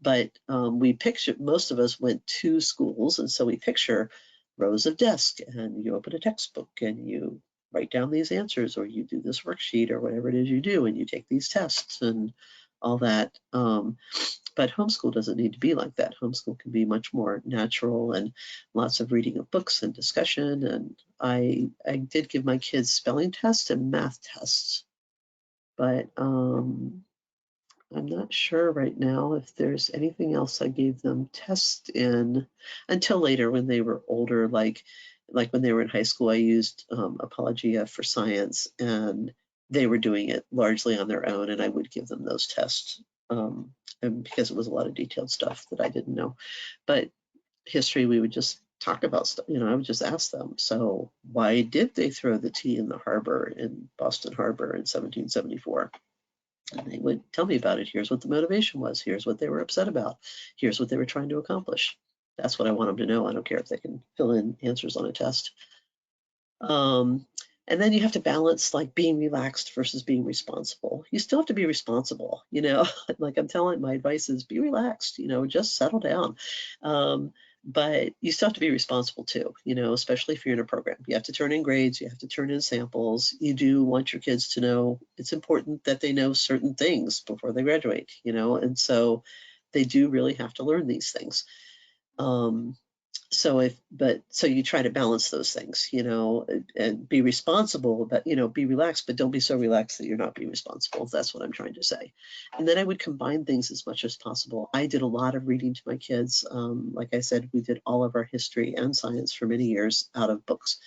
But we picture, most of us went to schools, and so we picture rows of desks, and you open a textbook and you write down these answers, or you do this worksheet, or whatever it is you do, and you take these tests and all that. But homeschool doesn't need to be like that. Homeschool can be much more natural, and lots of reading of books and discussion. And I did give my kids spelling tests and math tests, but I'm not sure right now if there's anything else I gave them tests in until later when they were older, like when they were in high school. I used Apologia for science, and they were doing it largely on their own, and I would give them those tests, and because it was a lot of detailed stuff that I didn't know. But history, we would just talk about stuff. I would just ask them, so why did they throw the tea in the harbor in Boston Harbor in 1774? And they would tell me about it. Here's what the motivation was. Here's what they were upset about. Here's what they were trying to accomplish. That's what I want them to know. I don't care if they can fill in answers on a test. And then you have to balance like being relaxed versus being responsible. You still have to be responsible, like my advice is be relaxed, just settle down. But you still have to be responsible too, especially if you're in a program. You have to turn in grades, you have to turn in samples. You do want your kids to know, it's important that they know certain things before they graduate, and so they do really have to learn these things. So you try to balance those things, and be responsible, but, be relaxed, but don't be so relaxed that you're not being responsible. That's what I'm trying to say. And then I would combine things as much as possible. I did a lot of reading to my kids. Like I said, we did all of our history and science for many years out of books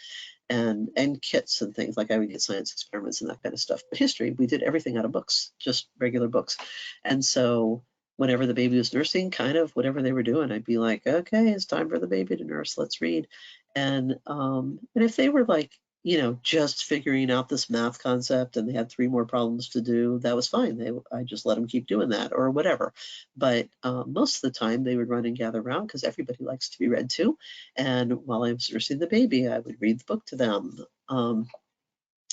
and kits and things. Like I would get science experiments and that kind of stuff. But history, we did everything out of books, just regular books. And so whenever the baby was nursing, kind of whatever they were doing, I'd be like, okay, it's time for the baby to nurse. Let's read. And if they were like, just figuring out this math concept and they had 3 more problems to do, that was fine. I just let them keep doing that or whatever. But most of the time they would run and gather around because everybody likes to be read to. And while I was nursing the baby, I would read the book to them.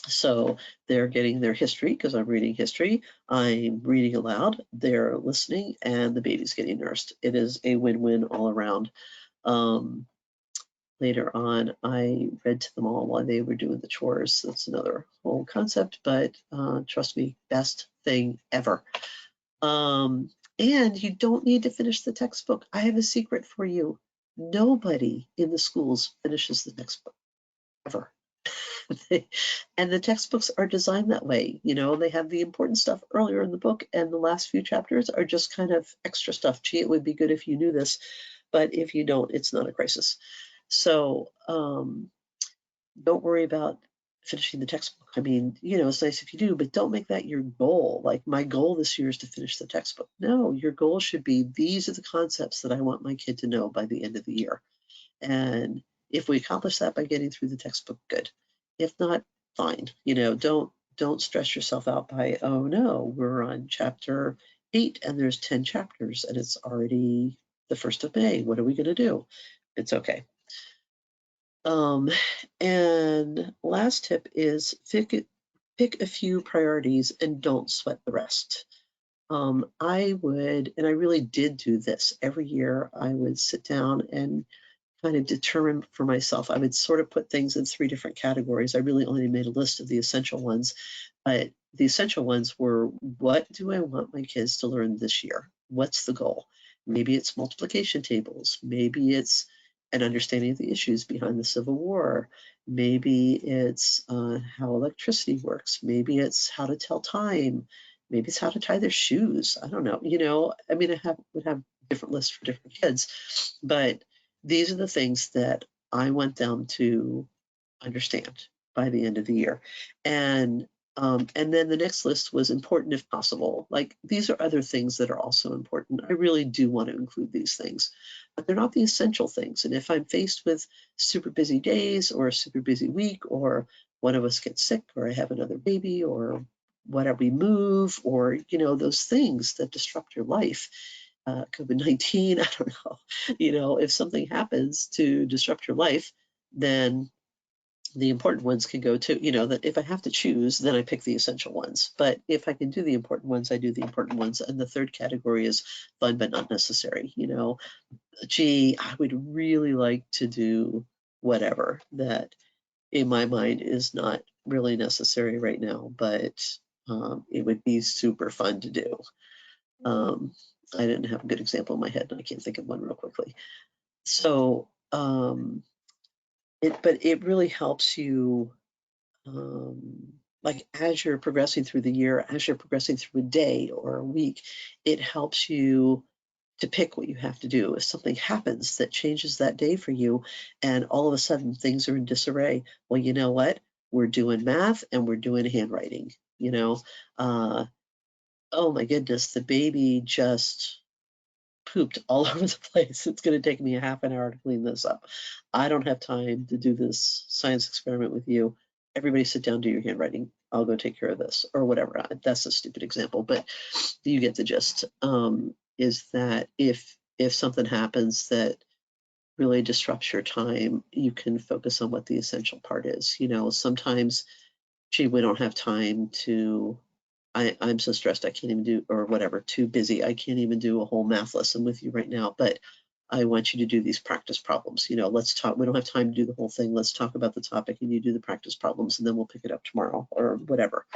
So they're getting their history because I'm reading history. I'm reading aloud, they're listening, and the baby's getting nursed. It is a win-win all around. Later on, I read to them all while they were doing the chores. That's another whole concept, but trust me, best thing ever. Um, and you don't need to finish the textbook. I have a secret for you. Nobody in the schools finishes the textbook ever. And the textbooks are designed that way. You know, they have the important stuff earlier in the book, and the last few chapters are just kind of extra stuff. Gee, it would be good if you knew this, but if you don't, it's not a crisis. So don't worry about finishing the textbook. I mean, you know, it's nice if you do, but don't make that your goal. Like, my goal this year is to finish the textbook. No, your goal should be, these are the concepts that I want my kid to know by the end of the year. And if we accomplish that by getting through the textbook, good. If not, fine. You know, don't stress yourself out by, oh no, we're on chapter 8 and there's 10 chapters and it's already the 1st of May. What are we going to do? It's okay. And last tip is pick a few priorities and don't sweat the rest. I would, and I really did do this every year, I would sit down and kind of determine for myself. I would sort of put things in 3 different categories. I really only made a list of the essential ones, but the essential ones were, what do I want my kids to learn this year? What's the goal? Maybe it's multiplication tables. Maybe it's an understanding of the issues behind the Civil War. Maybe it's how electricity works. Maybe it's how to tell time. Maybe it's how to tie their shoes. I don't know. You know, I mean, would have different lists for different kids, but these are the things that I want them to understand by the end of the year. And then the next list was important if possible. Like, these are other things that are also important. I really do want to include these things, but they're not the essential things. And if I'm faced with super busy days or a super busy week, or one of us gets sick, or I have another baby, or whatever, we move, or, you know, those things that disrupt your life, COVID-19, I don't know, you know, if something happens to disrupt your life, then the important ones can go too. You know, that if I have to choose, then I pick the essential ones. But if I can do the important ones, I do the important ones. And the third category is fun but not necessary. You know, gee, I would really like to do whatever that in my mind is not really necessary right now, but it would be super fun to do. Um, I didn't have a good example in my head, and I can't think of one real quickly. So, but it really helps you, like, as you're progressing through the year, as you're progressing through a day or a week, it helps you to pick what you have to do. If something happens that changes that day for you, and all of a sudden things are in disarray, well, you know what? We're doing math and we're doing handwriting. You know, uh, oh my goodness, the baby just pooped all over the place. It's going to take me a half an hour to clean this up. I don't have time to do this science experiment with you. Everybody sit down, do your handwriting. I'll go take care of this, or whatever. That's a stupid example, but you get the gist. Is that if something happens that really disrupts your time, you can focus on what the essential part is. You know, sometimes, gee, we don't have time to, I'm so stressed I can't even do, or whatever, too busy. I can't even do a whole math lesson with you right now, but I want you to do these practice problems. You know, let's talk. We don't have time to do the whole thing. Let's talk about the topic and you do the practice problems, and then we'll pick it up tomorrow or whatever.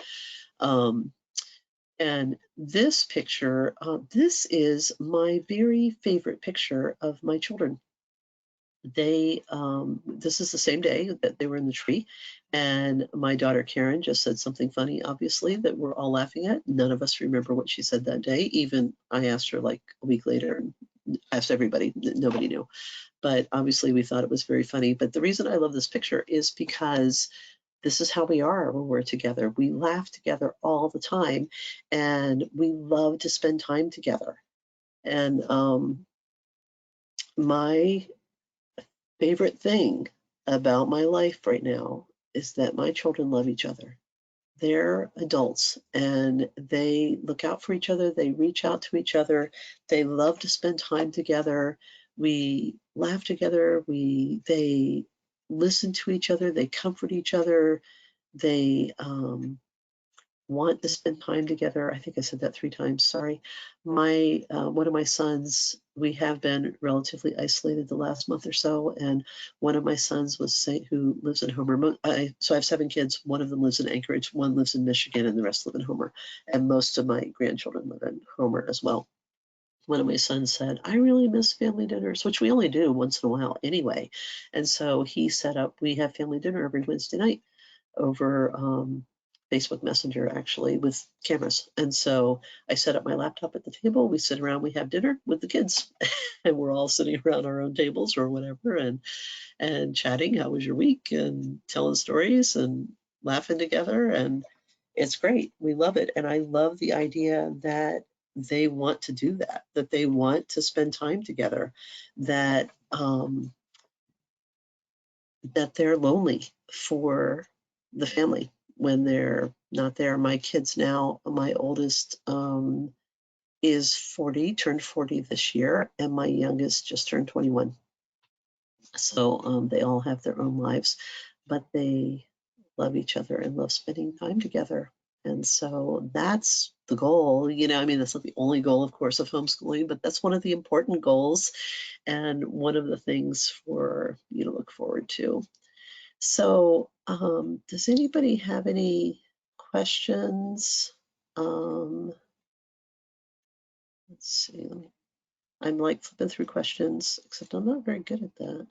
And this picture, this is my very favorite picture of my children. This is the same day that they were in the tree, and my daughter Karen just said something funny, obviously, that we're all laughing at. None of us remember what she said that day. Even I asked her like a week later, and asked everybody, nobody knew. But obviously we thought it was very funny. But the reason I love this picture is because this is how we are when we're together. We laugh together all the time, and we love to spend time together. And my favorite thing about my life right now is that my children love each other. They're adults and they look out for each other, they reach out to each other, they love to spend time together. We laugh together, they listen to each other, they comfort each other, they want to spend time together. I think I said that 3 times, sorry. My one of my sons we have been relatively isolated the last month or so, and one of my sons was saying, who lives in Homer. So I have 7 kids. One of them lives in Anchorage, one lives in Michigan, and the rest live in Homer. And most of my grandchildren live in Homer as well. One of my sons said, I really miss family dinners, which we only do once in a while anyway. And so he set up, we have family dinner every Wednesday night over Facebook Messenger, actually, with cameras. And so I set up my laptop at the table. We sit around, we have dinner with the kids, and we're all sitting around our own tables or whatever, and chatting. How was your week? And telling stories and laughing together. And it's great. We love it. And I love the idea that they want to do that, that they want to spend time together, that that they're lonely for the family when they're not there. My kids now, my oldest is 40, turned 40 this year, and my youngest just turned 21. So they all have their own lives, but they love each other and love spending time together. And so that's the goal. You know, I mean, that's not the only goal, of course, of homeschooling, but that's one of the important goals and one of the things for you to look forward to. So, does anybody have any questions? Let's see. I'm like flipping through questions, except I'm not very good at that.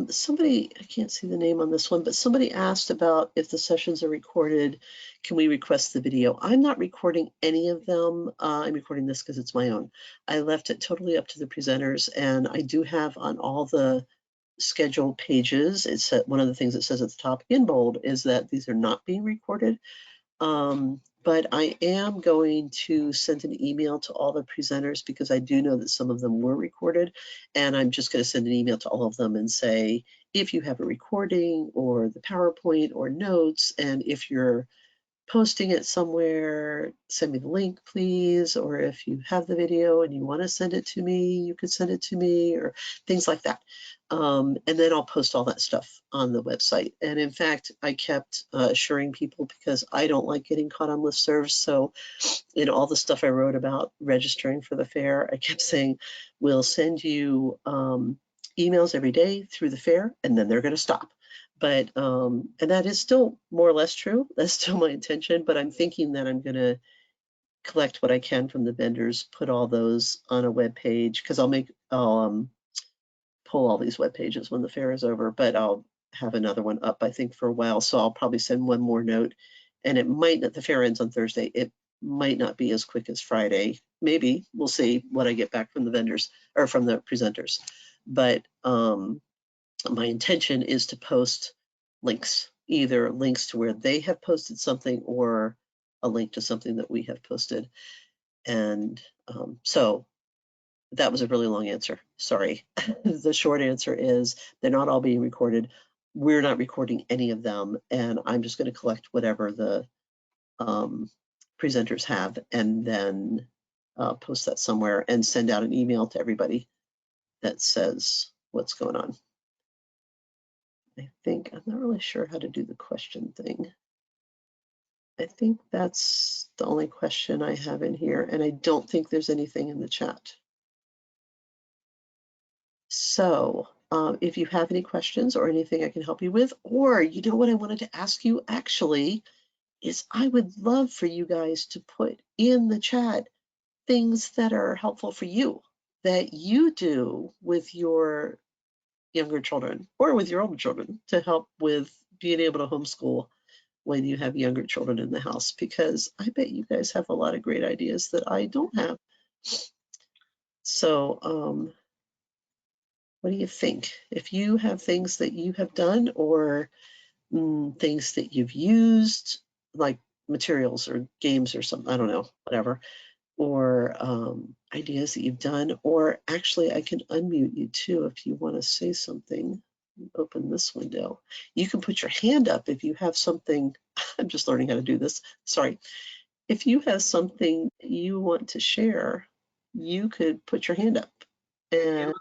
Somebody, I can't see the name on this one, but somebody asked about if the sessions are recorded, can we request the video? I'm not recording any of them. I'm recording this because it's my own. I left it totally up to the presenters, and I do have on all the scheduled pages, it's one of the things it says at the top in bold is that these are not being recorded. But I am going to send an email to all the presenters because I do know that some of them were recorded. And I'm just going to send an email to all of them and say, if you have a recording or the PowerPoint or notes, and if you're posting it somewhere, send me the link, please. Or if you have the video and you want to send it to me, you could send it to me, or things like that. And then I'll post all that stuff on the website. And in fact, I kept assuring people because I don't like getting caught on listservs. So in all the stuff I wrote about registering for the fair, I kept saying, we'll send you emails every day through the fair, and then they're going to stop. But, and that is still more or less true. That's still my intention, but I'm thinking that I'm going to collect what I can from the vendors, put all those on a web page, because I'll pull all these web pages when the fair is over, but I'll have another one up, I think, for a while. So I'll probably send one more note, and it might not, the fair ends on Thursday. It might not be as quick as Friday. Maybe we'll see what I get back from the vendors or from the presenters. But my intention is to post links, either links to where they have posted something or a link to something that we have posted. And so that was a really long answer. Sorry. The short answer is they're not all being recorded. We're not recording any of them. And I'm just going to collect whatever the presenters have and then post that somewhere and send out an email to everybody that says what's going on. I think, I'm not really sure how to do the question thing. I think that's the only question I have in here, and I don't think there's anything in the chat. So if you have any questions or anything I can help you with, or you know what I wanted to ask you actually, is I would love for you guys to put in the chat things that are helpful for you, that you do with your younger children or with your older children to help with being able to homeschool when you have younger children in the house, because I bet you guys have a lot of great ideas that I don't have. So what do you think? If you have things that you have done or things that you've used, like materials or games or something, I don't know, whatever, or ideas that you've done, or actually I can unmute you too if you want to say something. Open this window. You can put your hand up if you have something. I'm just learning how to do this. Sorry. If you have something you want to share, you could put your hand up. And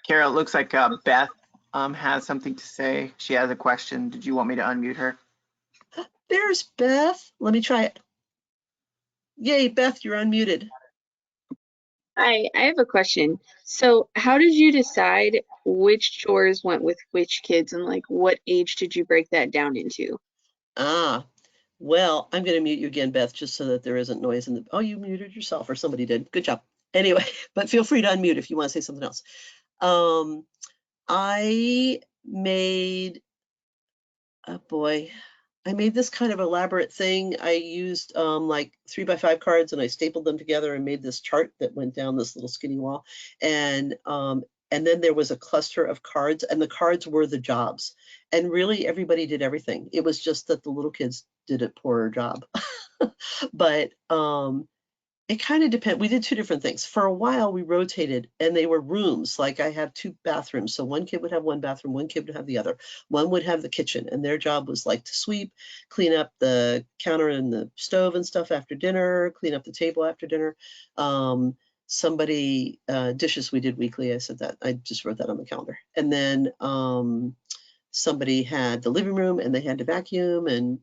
Carol, it looks like Beth has something to say. She has a question. Did you want me to unmute her? there's Beth. Let me try it. Yay, Beth, you're unmuted. Hi, I have a question. So, how did you decide which chores went with which kids, and like what age did you break that down into? Ah, well, I'm going to mute you again, Beth, just so that there isn't noise in the. Oh, you muted yourself, or somebody did. Good job. Anyway, but feel free to unmute if you want to say something else. Um, I made, oh boy, I made this kind of elaborate thing. I used like 3x5 cards and I stapled them together and made this chart that went down this little skinny wall. And then there was a cluster of cards, and the cards were the jobs. And really, everybody did everything. It was just that the little kids did a poorer job. But it kind of depends. We did two different things. For a while, we rotated, and they were rooms. Like I have two bathrooms, so one kid would have one bathroom, one kid would have the other. One would have the kitchen, and their job was like to sweep, clean up the counter and the stove and stuff after dinner, clean up the table after dinner. Somebody dishes we did weekly. I said that. I just wrote that on the calendar. And then somebody had the living room and they had to vacuum and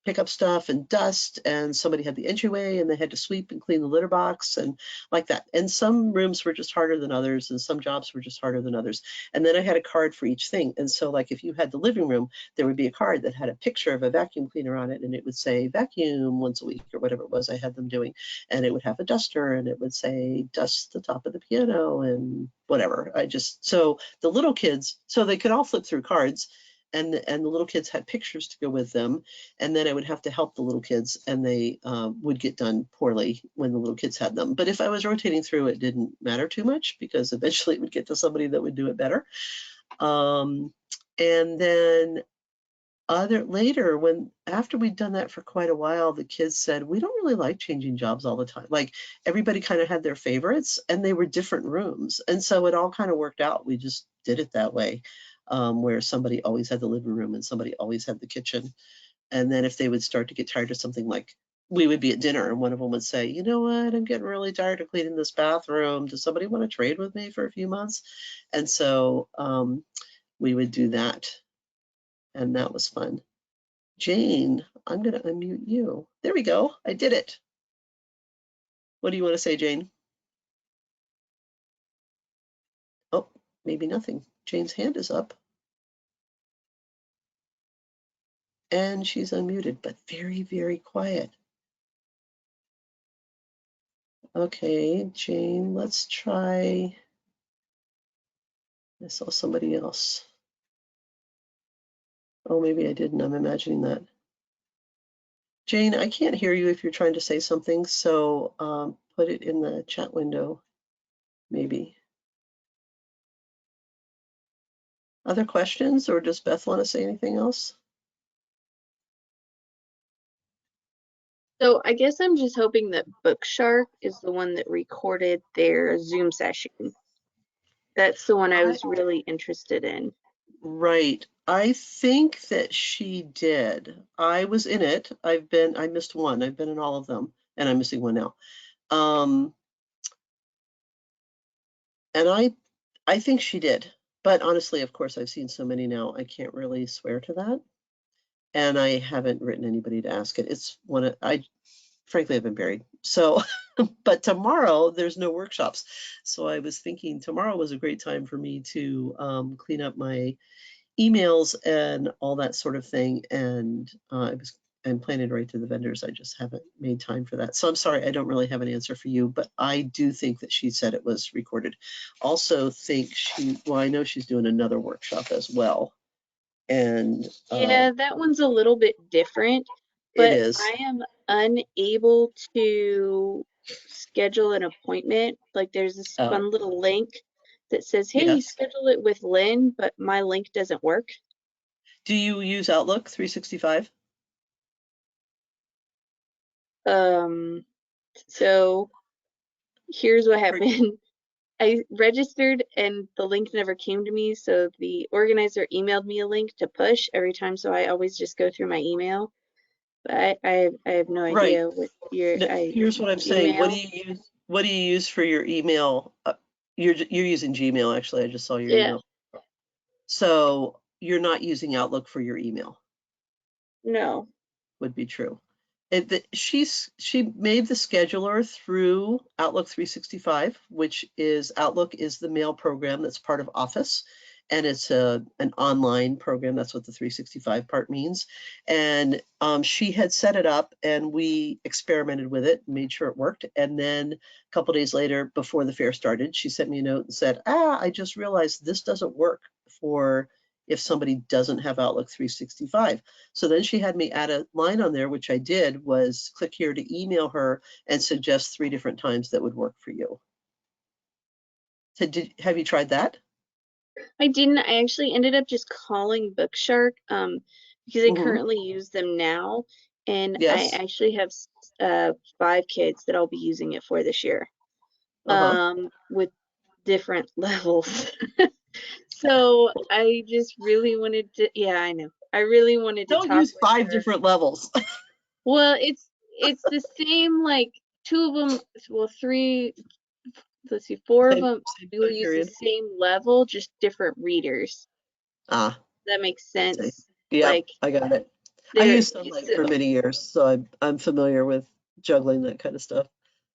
pick up stuff and dust, and somebody had the entryway and they had to sweep and clean the litter box and like that. And some rooms were just harder than others, and some jobs were just harder than others. And then I had a card for each thing. And so like if you had the living room, there would be a card that had a picture of a vacuum cleaner on it, and it would say vacuum once a week or whatever it was I had them doing. And it would have a duster, and it would say dust the top of the piano and whatever. So the little kids, so they could all flip through cards, and the little kids had pictures to go with them, and then I would have to help the little kids, and they would get done poorly when the little kids had them. But if I was rotating through, it didn't matter too much because eventually it would get to somebody that would do it better. And then later, when after we'd done that for quite a while, the kids said, we don't really like changing jobs all the time. Like everybody kind of had their favorites, and they were different rooms, and so it all kind of worked out. We just did it that way, where somebody always had the living room and somebody always had the kitchen. And then if they would start to get tired of something, like we would be at dinner and one of them would say, you know what, I'm getting really tired of cleaning this bathroom. Does somebody want to trade with me for a few months? And so we would do that, and that was fun. Jane, I'm going to unmute you. There we go. I did it. What do you want to say, Jane? Oh, maybe nothing. Jane's hand is up. And she's unmuted, but very, very quiet. Okay, Jane, let's try. I saw somebody else. Oh, maybe I didn't. I'm imagining that. Jane, I can't hear you if you're trying to say something, so put it in the chat window, maybe. Other questions, or does Beth want to say anything else? So, I guess I'm just hoping that Bookshark is the one that recorded their Zoom session. That's the one I was really interested in. Right. I think that she did. I was in it. I missed one. I've been in all of them, and I'm missing one now. And I think she did. But honestly, of course, I've seen so many now, I can't really swear to that. And I haven't written anybody to ask it. It's frankly, I've been buried. So, but tomorrow there's no workshops. So I was thinking tomorrow was a great time for me to clean up my emails and all that sort of thing. And I'm planning to write to the vendors. I just haven't made time for that. So I'm sorry, I don't really have an answer for you, but I do think that she said it was recorded. Also think well, I know she's doing another workshop as well. And yeah, that one's a little bit different, it but is. I am unable to schedule an appointment. Like there's this fun little link that says, hey, Yes. schedule it with Lynn, but my link doesn't work. Do you use Outlook 365? So here's what happened. I registered and the link never came to me, so the organizer emailed me a link to push every time, so I always just go through my email. But I have no Right. idea what your No, here's what I'm saying. Gmail. What do you use for your email? You're using Gmail, actually. I just saw your Yeah, email. So you're not using Outlook for your email, no. would be true. She made the scheduler through Outlook 365, which is Outlook is the mail program that's part of Office, and it's an online program. That's what the 365 part means. And she had set it up, and we experimented with it, made sure it worked. And then a couple days later, before the fair started, she sent me a note and said, I just realized this doesn't work for if somebody doesn't have Outlook 365. So then she had me add a line on there, which I did, was click here to email her and suggest 3 different times that would work for you. So have you tried that? I didn't. I actually ended up just calling Bookshark because I currently use them now, and I Yes. actually have 5 kids that I'll be using it for this year, with different levels. So I just really wanted to, yeah, I know. I really wanted to Don't talk use with 5 her. different levels. Well, it's the same, like 2 of them, well, 3, let's see, 4 of them Same will time use the period. same level, just different readers. Ah, That makes see. sense. Yeah, Like I got it. I they're used Sunlight for many years, so I'm familiar with juggling that kind of stuff.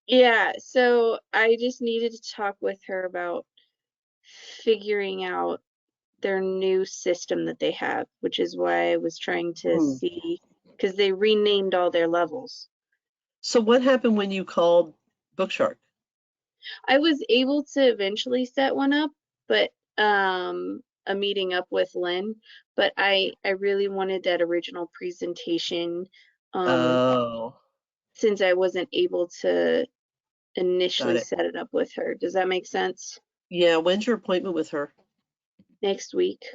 yeah, so I just needed to talk with her about figuring out their new system that they have, which is why I was trying to see, because they renamed all their levels. So what happened when you called Bookshark? I was able to eventually set one up, but a meeting up with Lynn, but I really wanted that original presentation Oh, since I wasn't able to got initially it. set it up with her. Does that make sense? Yeah, when's your appointment with her? Next week.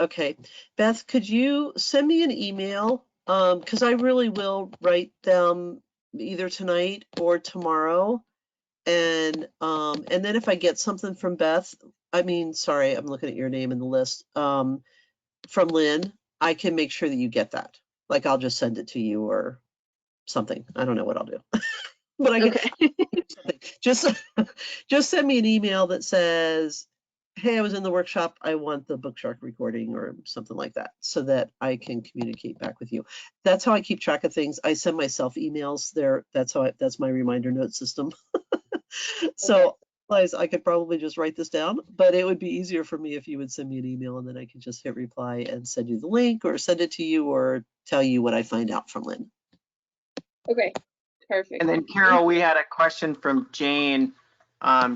Okay. Beth, could you send me an email? Because I really will write them either tonight or tomorrow. And then if I get something from Beth, I mean, sorry, I'm looking at your name in the list. From Lynn, I can make sure that you get that. Like I'll just send it to you or something. I don't know what I'll do. But I get Okay. something. Just send me an email that says, hey, I was in the workshop. I want the Bookshark recording or something like that so that I can communicate back with you. That's how I keep track of things. I send myself emails there. That's my reminder note system. So otherwise I could probably just write this down, but it would be easier for me if you would send me an email and then I can just hit reply and send you the link or send it to you or tell you what I find out from Lynn. Okay. Perfect. And then Carol, we had a question from Jane.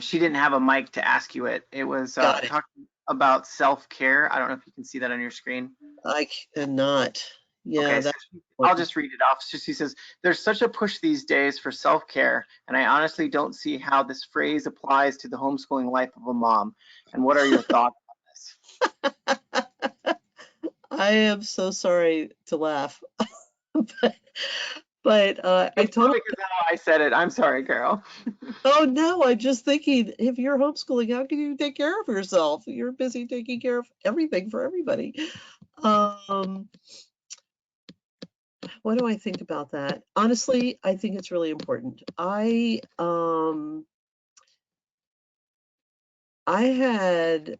She didn't have a mic to ask you it. It was Got it. talking about self-care. I don't know if you can see that on your screen. I cannot. Yeah, Okay, so that's I'll just read it off. So she says, there's such a push these days for self-care, and I honestly don't see how this phrase applies to the homeschooling life of a mom. And what are your thoughts on this? I am so sorry to laugh, but I It's totally. because how I said it. I'm sorry, Carol. Oh no, I'm just thinking if you're homeschooling, how can you take care of yourself? You're busy taking care of everything for everybody. What do I think about that? Honestly, I think it's really important. I had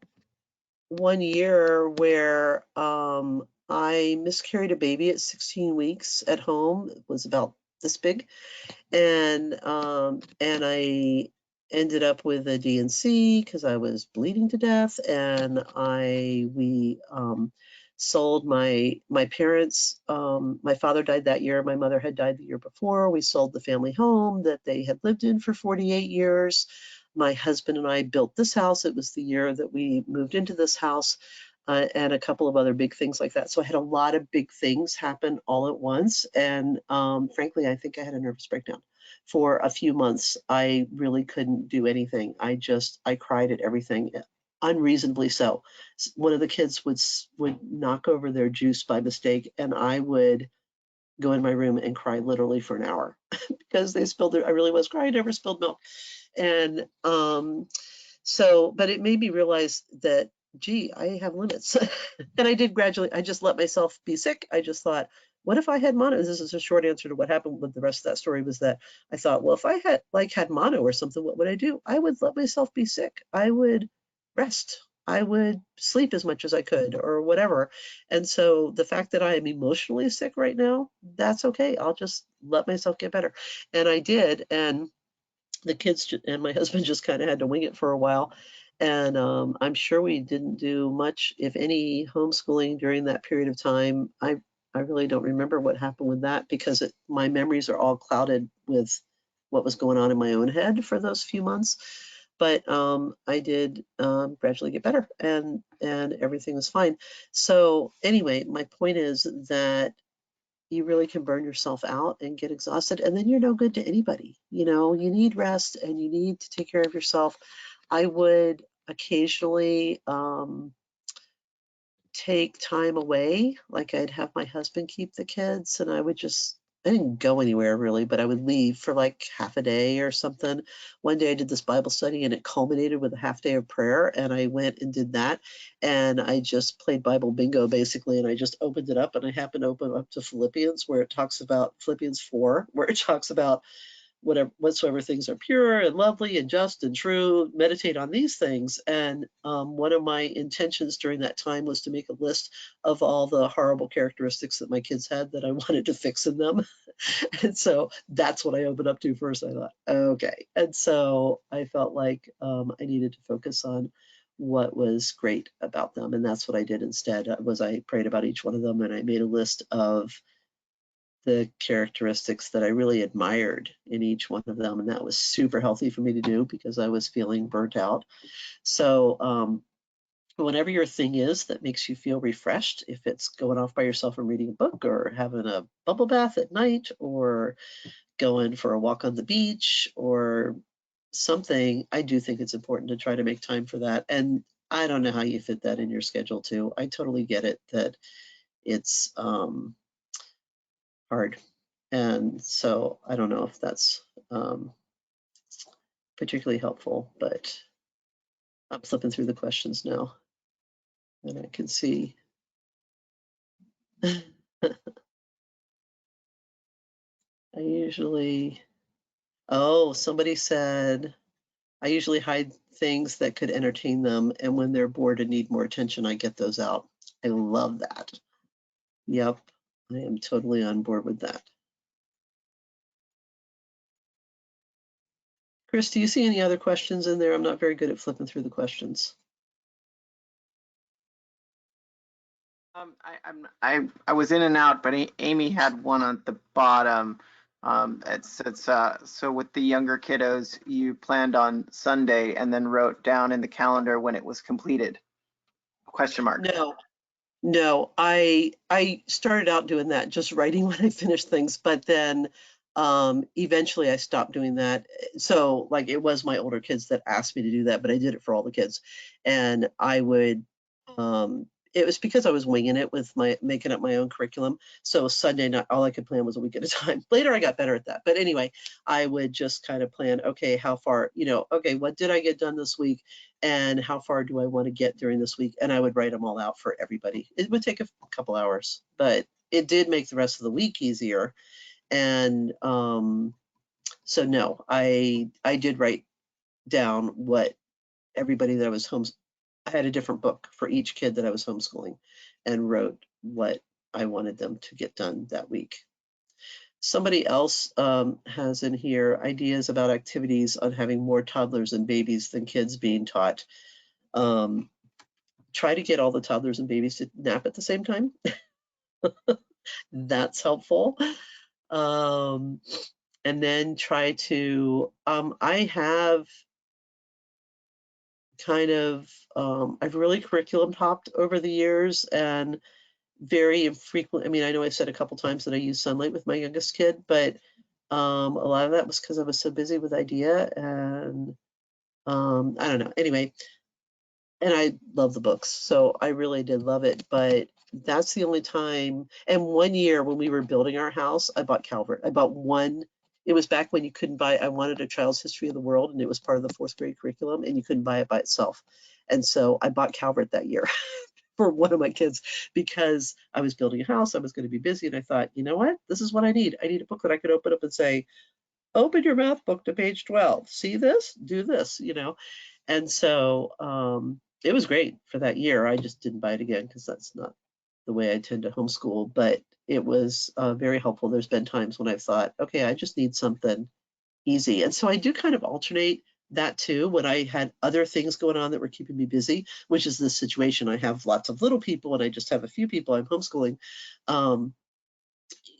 1 year where I miscarried a baby at 16 weeks at home. It was about this big, and I ended up with a D&C because I was bleeding to death, and we sold my parents. My father died that year. My mother had died the year before. We sold the family home that they had lived in for 48 years. My husband and I built this house. It was the year that we moved into this house. And a couple of other big things like that. So I had a lot of big things happen all at once. And frankly, I think I had a nervous breakdown. For a few months, I really couldn't do anything. I cried at everything, unreasonably so. One of the kids would knock over their juice by mistake, and I would go in my room and cry literally for an hour because they spilled I really was crying, never spilled milk. And but it made me realize that, gee, I have limits. And I did gradually, I just let myself be sick. I just thought, what if I had mono? This is a short answer to what happened with the rest of that story was that I thought, well, if I had mono or something, what would I do? I would let myself be sick. I would rest. I would sleep as much as I could or whatever. And so the fact that I am emotionally sick right now, that's okay. I'll just let myself get better. And I did. And the kids and my husband just kind of had to wing it for a while. And I'm sure we didn't do much, if any, homeschooling during that period of time. I really don't remember what happened with that because my memories are all clouded with what was going on in my own head for those few months. But I did gradually get better, and everything was fine. So anyway, my point is that you really can burn yourself out and get exhausted, and then you're no good to anybody. You need rest and you need to take care of yourself. I would occasionally take time away, like I'd have my husband keep the kids, and I didn't go anywhere really, but I would leave for like half a day or something. One day I did this Bible study and it culminated with a half day of prayer, and I went and did that, and I just played Bible bingo basically, and I just opened it up, and I happened to open up to Philippians, where it talks about Philippians 4, where it talks about whatsoever things are pure and lovely and just and true, meditate on these things. And one of my intentions during that time was to make a list of all the horrible characteristics that my kids had that I wanted to fix in them. And so that's what I opened up to first. I thought, okay. And so I felt like I needed to focus on what was great about them. And that's what I did instead. I prayed about each one of them, and I made a list of the characteristics that I really admired in each one of them. And that was super healthy for me to do because I was feeling burnt out. So whatever your thing is that makes you feel refreshed, if it's going off by yourself and reading a book, or having a bubble bath at night, or going for a walk on the beach, or something, I do think it's important to try to make time for that. And I don't know how you fit that in your schedule too. I totally get it that it's hard. And so I don't know if that's particularly helpful, but I'm flipping through the questions now, and I can see. Somebody said, I usually hide things that could entertain them, and when they're bored and need more attention, I get those out. I love that. Yep, I am totally on board with that. Chris, do you see any other questions in there? I'm not very good at flipping through the questions. I was in and out, but Amy had one on the bottom. It's so with the younger kiddos, you planned on Sunday and then wrote down in the calendar when it was completed? Question mark. No, I started out doing that, just writing when I finished things, but then eventually I stopped doing that. So like it was my older kids that asked me to do that, but I did it for all the kids. And I would it was because I was winging it with making up my own curriculum. So Sunday night, all I could plan was a week at a time. Later I got better at that. But anyway, I would just kind of plan, okay, how far, okay, what did I get done this week? And how far do I want to get during this week? And I would write them all out for everybody. It would take a couple hours, but it did make the rest of the week easier. And so no, I did write down what everybody that I was I had a different book for each kid that I was homeschooling, and wrote what I wanted them to get done that week. Somebody else has in here ideas about activities on having more toddlers and babies than kids being taught. Try to get all the toddlers and babies to nap at the same time. That's helpful. And then try to, I have kind of, I've really curriculum hopped over the years, and very infrequent. I mean, I know I've said a couple times that I use sunlight with my youngest kid, but a lot of that was because I was so busy with IDEA, and I don't know. Anyway, and I love the books, so I really did love it, but that's the only time. And one year when we were building our house, I bought Calvert. I bought one. It was back when you couldn't buy, I wanted a child's history of the world, and it was part of the 4th grade curriculum, and you couldn't buy it by itself. And so I bought Calvert that year for one of my kids because I was building a house. I was going to be busy, and I thought, you know what? This is what I need. I need a book that I could open up and say, open your math book to page 12. See this? Do this, And so it was great for that year. I just didn't buy it again because that's not the way I tend to homeschool, but it was very helpful. There's been times when I've thought, okay, I just need something easy. And so I do kind of alternate that too when I had other things going on that were keeping me busy, which is this situation. I have lots of little people and I just have a few people I'm homeschooling.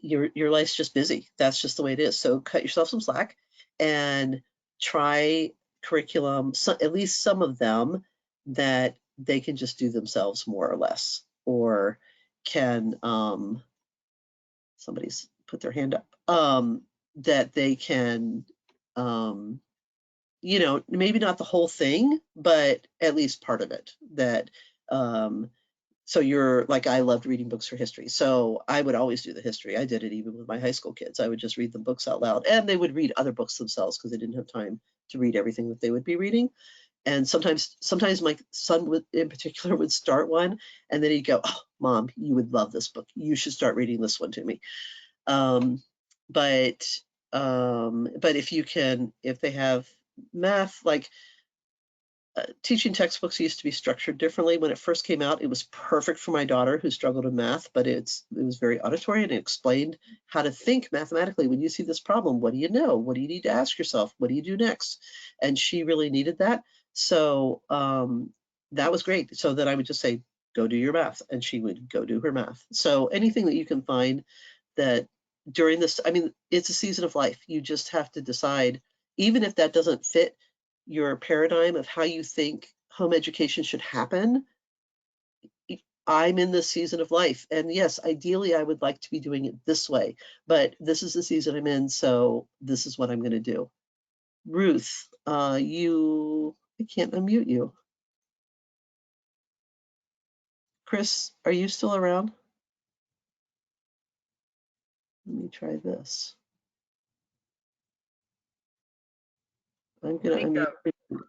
Your life's just busy. That's just the way it is. So cut yourself some slack and try curriculum, so, at least some of them that they can just do themselves more or less, or can somebody's put their hand up, that they can you know, maybe not the whole thing, but at least part of it. That so you're like, I loved reading books for history. So I would always do the history. I did it even with my high school kids. I would just read them books out loud, and they would read other books themselves because they didn't have time to read everything that they would be reading. And sometimes my son would, in particular, would start one, and then he'd go, "Oh, Mom, you would love this book. You should start reading this one to me." Um, but if you can, if they have math, like teaching textbooks used to be structured differently. When it first came out, it was perfect for my daughter who struggled with math, but it was very auditory and it explained how to think mathematically. When you see this problem, what do you know? What do you need to ask yourself? What do you do next? And she really needed that. So that was great. So then I would just say, go do your math, and she would go do her math. So anything that you can find that during this, I mean, it's a season of life. You just have to decide, even if that doesn't fit your paradigm of how you think home education should happen. I'm in this season of life, and yes, ideally I would like to be doing it this way, but this is the season I'm in, so this is what I'm going to do. Ruth, I can't unmute you. Chris, are you still around? Let me try this. I'm going to unmute.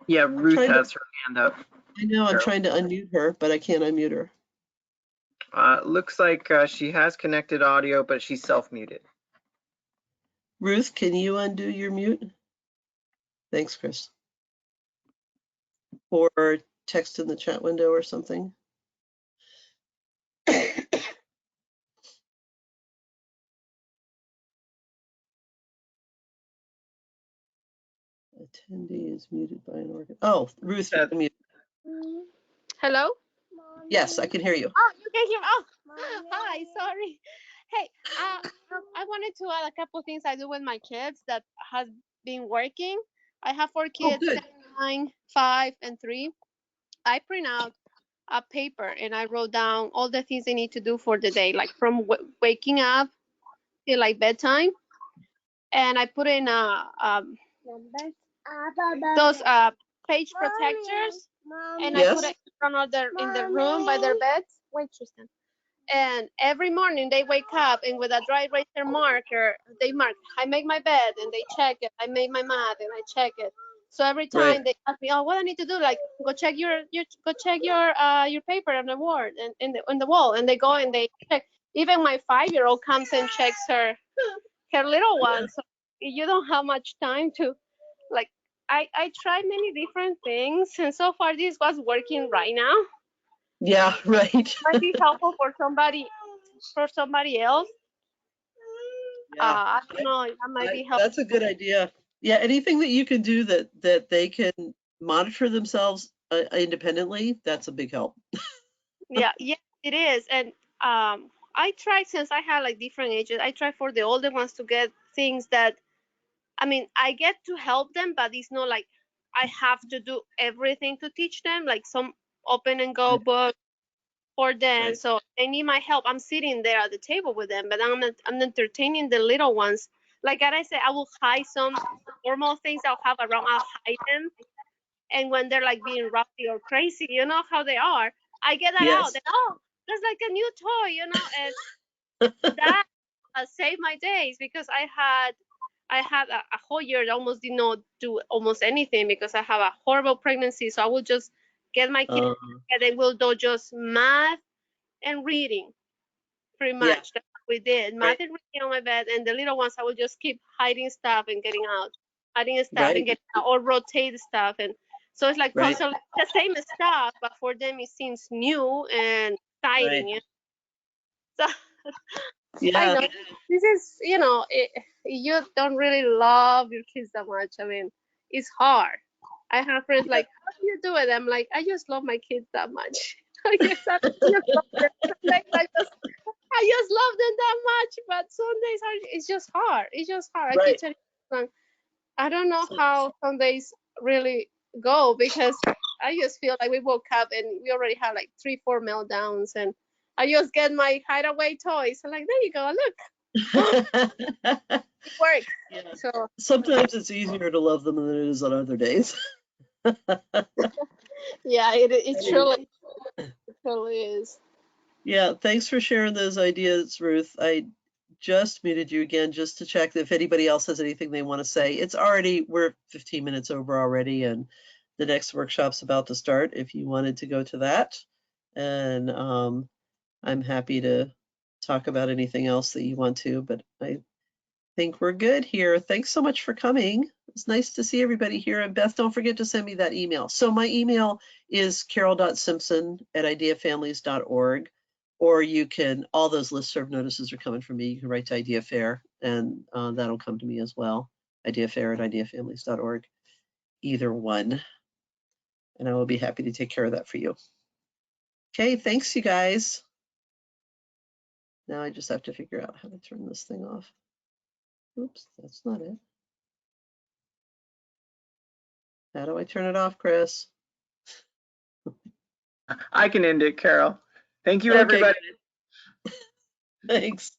Yeah, Ruth has her hand up. I know, I'm trying to unmute her, but I can't unmute her. Looks like she has connected audio, but she's self-muted. Ruth, can you undo your mute? Thanks, Chris. Or text in the chat window or something. Attendee is muted by an organ. Oh, Ruth, you're muted. Hello? Yes, I can hear you. Oh, you can hear me. Oh, hi, sorry. Hey, I wanted to add a couple of things I do with my kids that has been working. I have 4 kids, 10, 9, 5, and 3. I print out a paper and I wrote down all the things they need to do for the day, like from waking up till like bedtime. And I put in those page protectors, and I put it in the room by their beds. Wait, Tristan. And every morning they wake up and with a dry eraser marker, they mark, I make my bed, and they check it. I made my math and I check it. So every time they ask me, oh, what I need to do, like go check your paper on the wall and in the wall, and they go and they check. Even my 5-year-old comes and checks her little one. So you don't have much time to, like, I tried many different things, and so far this was working right now. Yeah, right. Might be helpful for somebody else. Yeah. I don't know. That might be helpful. That's a good idea. Yeah, anything that you can do that they can monitor themselves independently, that's a big help. Yeah, it is. And I try, since I had like different ages, I try for the older ones to get things that, I mean, I get to help them, but it's not like I have to do everything to teach them, like some open and go book for them. Right. So they need my help. I'm sitting there at the table with them, but I'm entertaining the little ones. Like I said, I will hide some normal things I'll have around. I'll hide them, and when they're like being rowdy or crazy, you know how they are, I get that out. And, oh, that's like a new toy, you know, and that saved my days, because I had a whole year that almost did not do almost anything because I have a horrible pregnancy. So I will just get my kids and they will do just math and reading, pretty much. Yeah. That's what we did. Math and reading on my bed, and the little ones I will just keep hiding stuff and getting out, hiding stuff and getting out, or rotate stuff. And So it's like Right. constantly the same stuff, but for them it seems new and exciting. Right. So Yeah. I know this is, you don't really love your kids that much. I mean, it's hard. I have friends like, how do you do it? I'm like, I just love my kids that much. I guess I just love them. Like, I just love them that much. But some days it's just hard. It's just hard. I keep Right. telling you, I don't know how some days really go, because I just feel like we woke up and we already had like 3-4 meltdowns, and I just get my hideaway toys. I'm like, there you go, look, it works. Yeah. So Sometimes it's easier to love them than it is on other days. yeah, it truly is. Yeah, thanks for sharing those ideas, Ruth. I just muted you again just to check if anybody else has anything they want to say. We're 15 minutes over already, and the next workshop's about to start if you wanted to go to that. And I'm happy to talk about anything else that you want to, but I think we're good here. Thanks so much for coming. It's nice to see everybody here. And Beth, don't forget to send me that email. So my email is carol.simpson@ideafamilies.org, or you can, all those listserv notices are coming from me. You can write to Idea Fair, and that'll come to me as well. ideafair@ideafamilies.org, either one. And I will be happy to take care of that for you. Okay, thanks you guys. Now I just have to figure out how to turn this thing off. Oops, that's not it. How do I turn it off, Chris? I can end it, Carol. Thank you, Okay, everybody. thanks.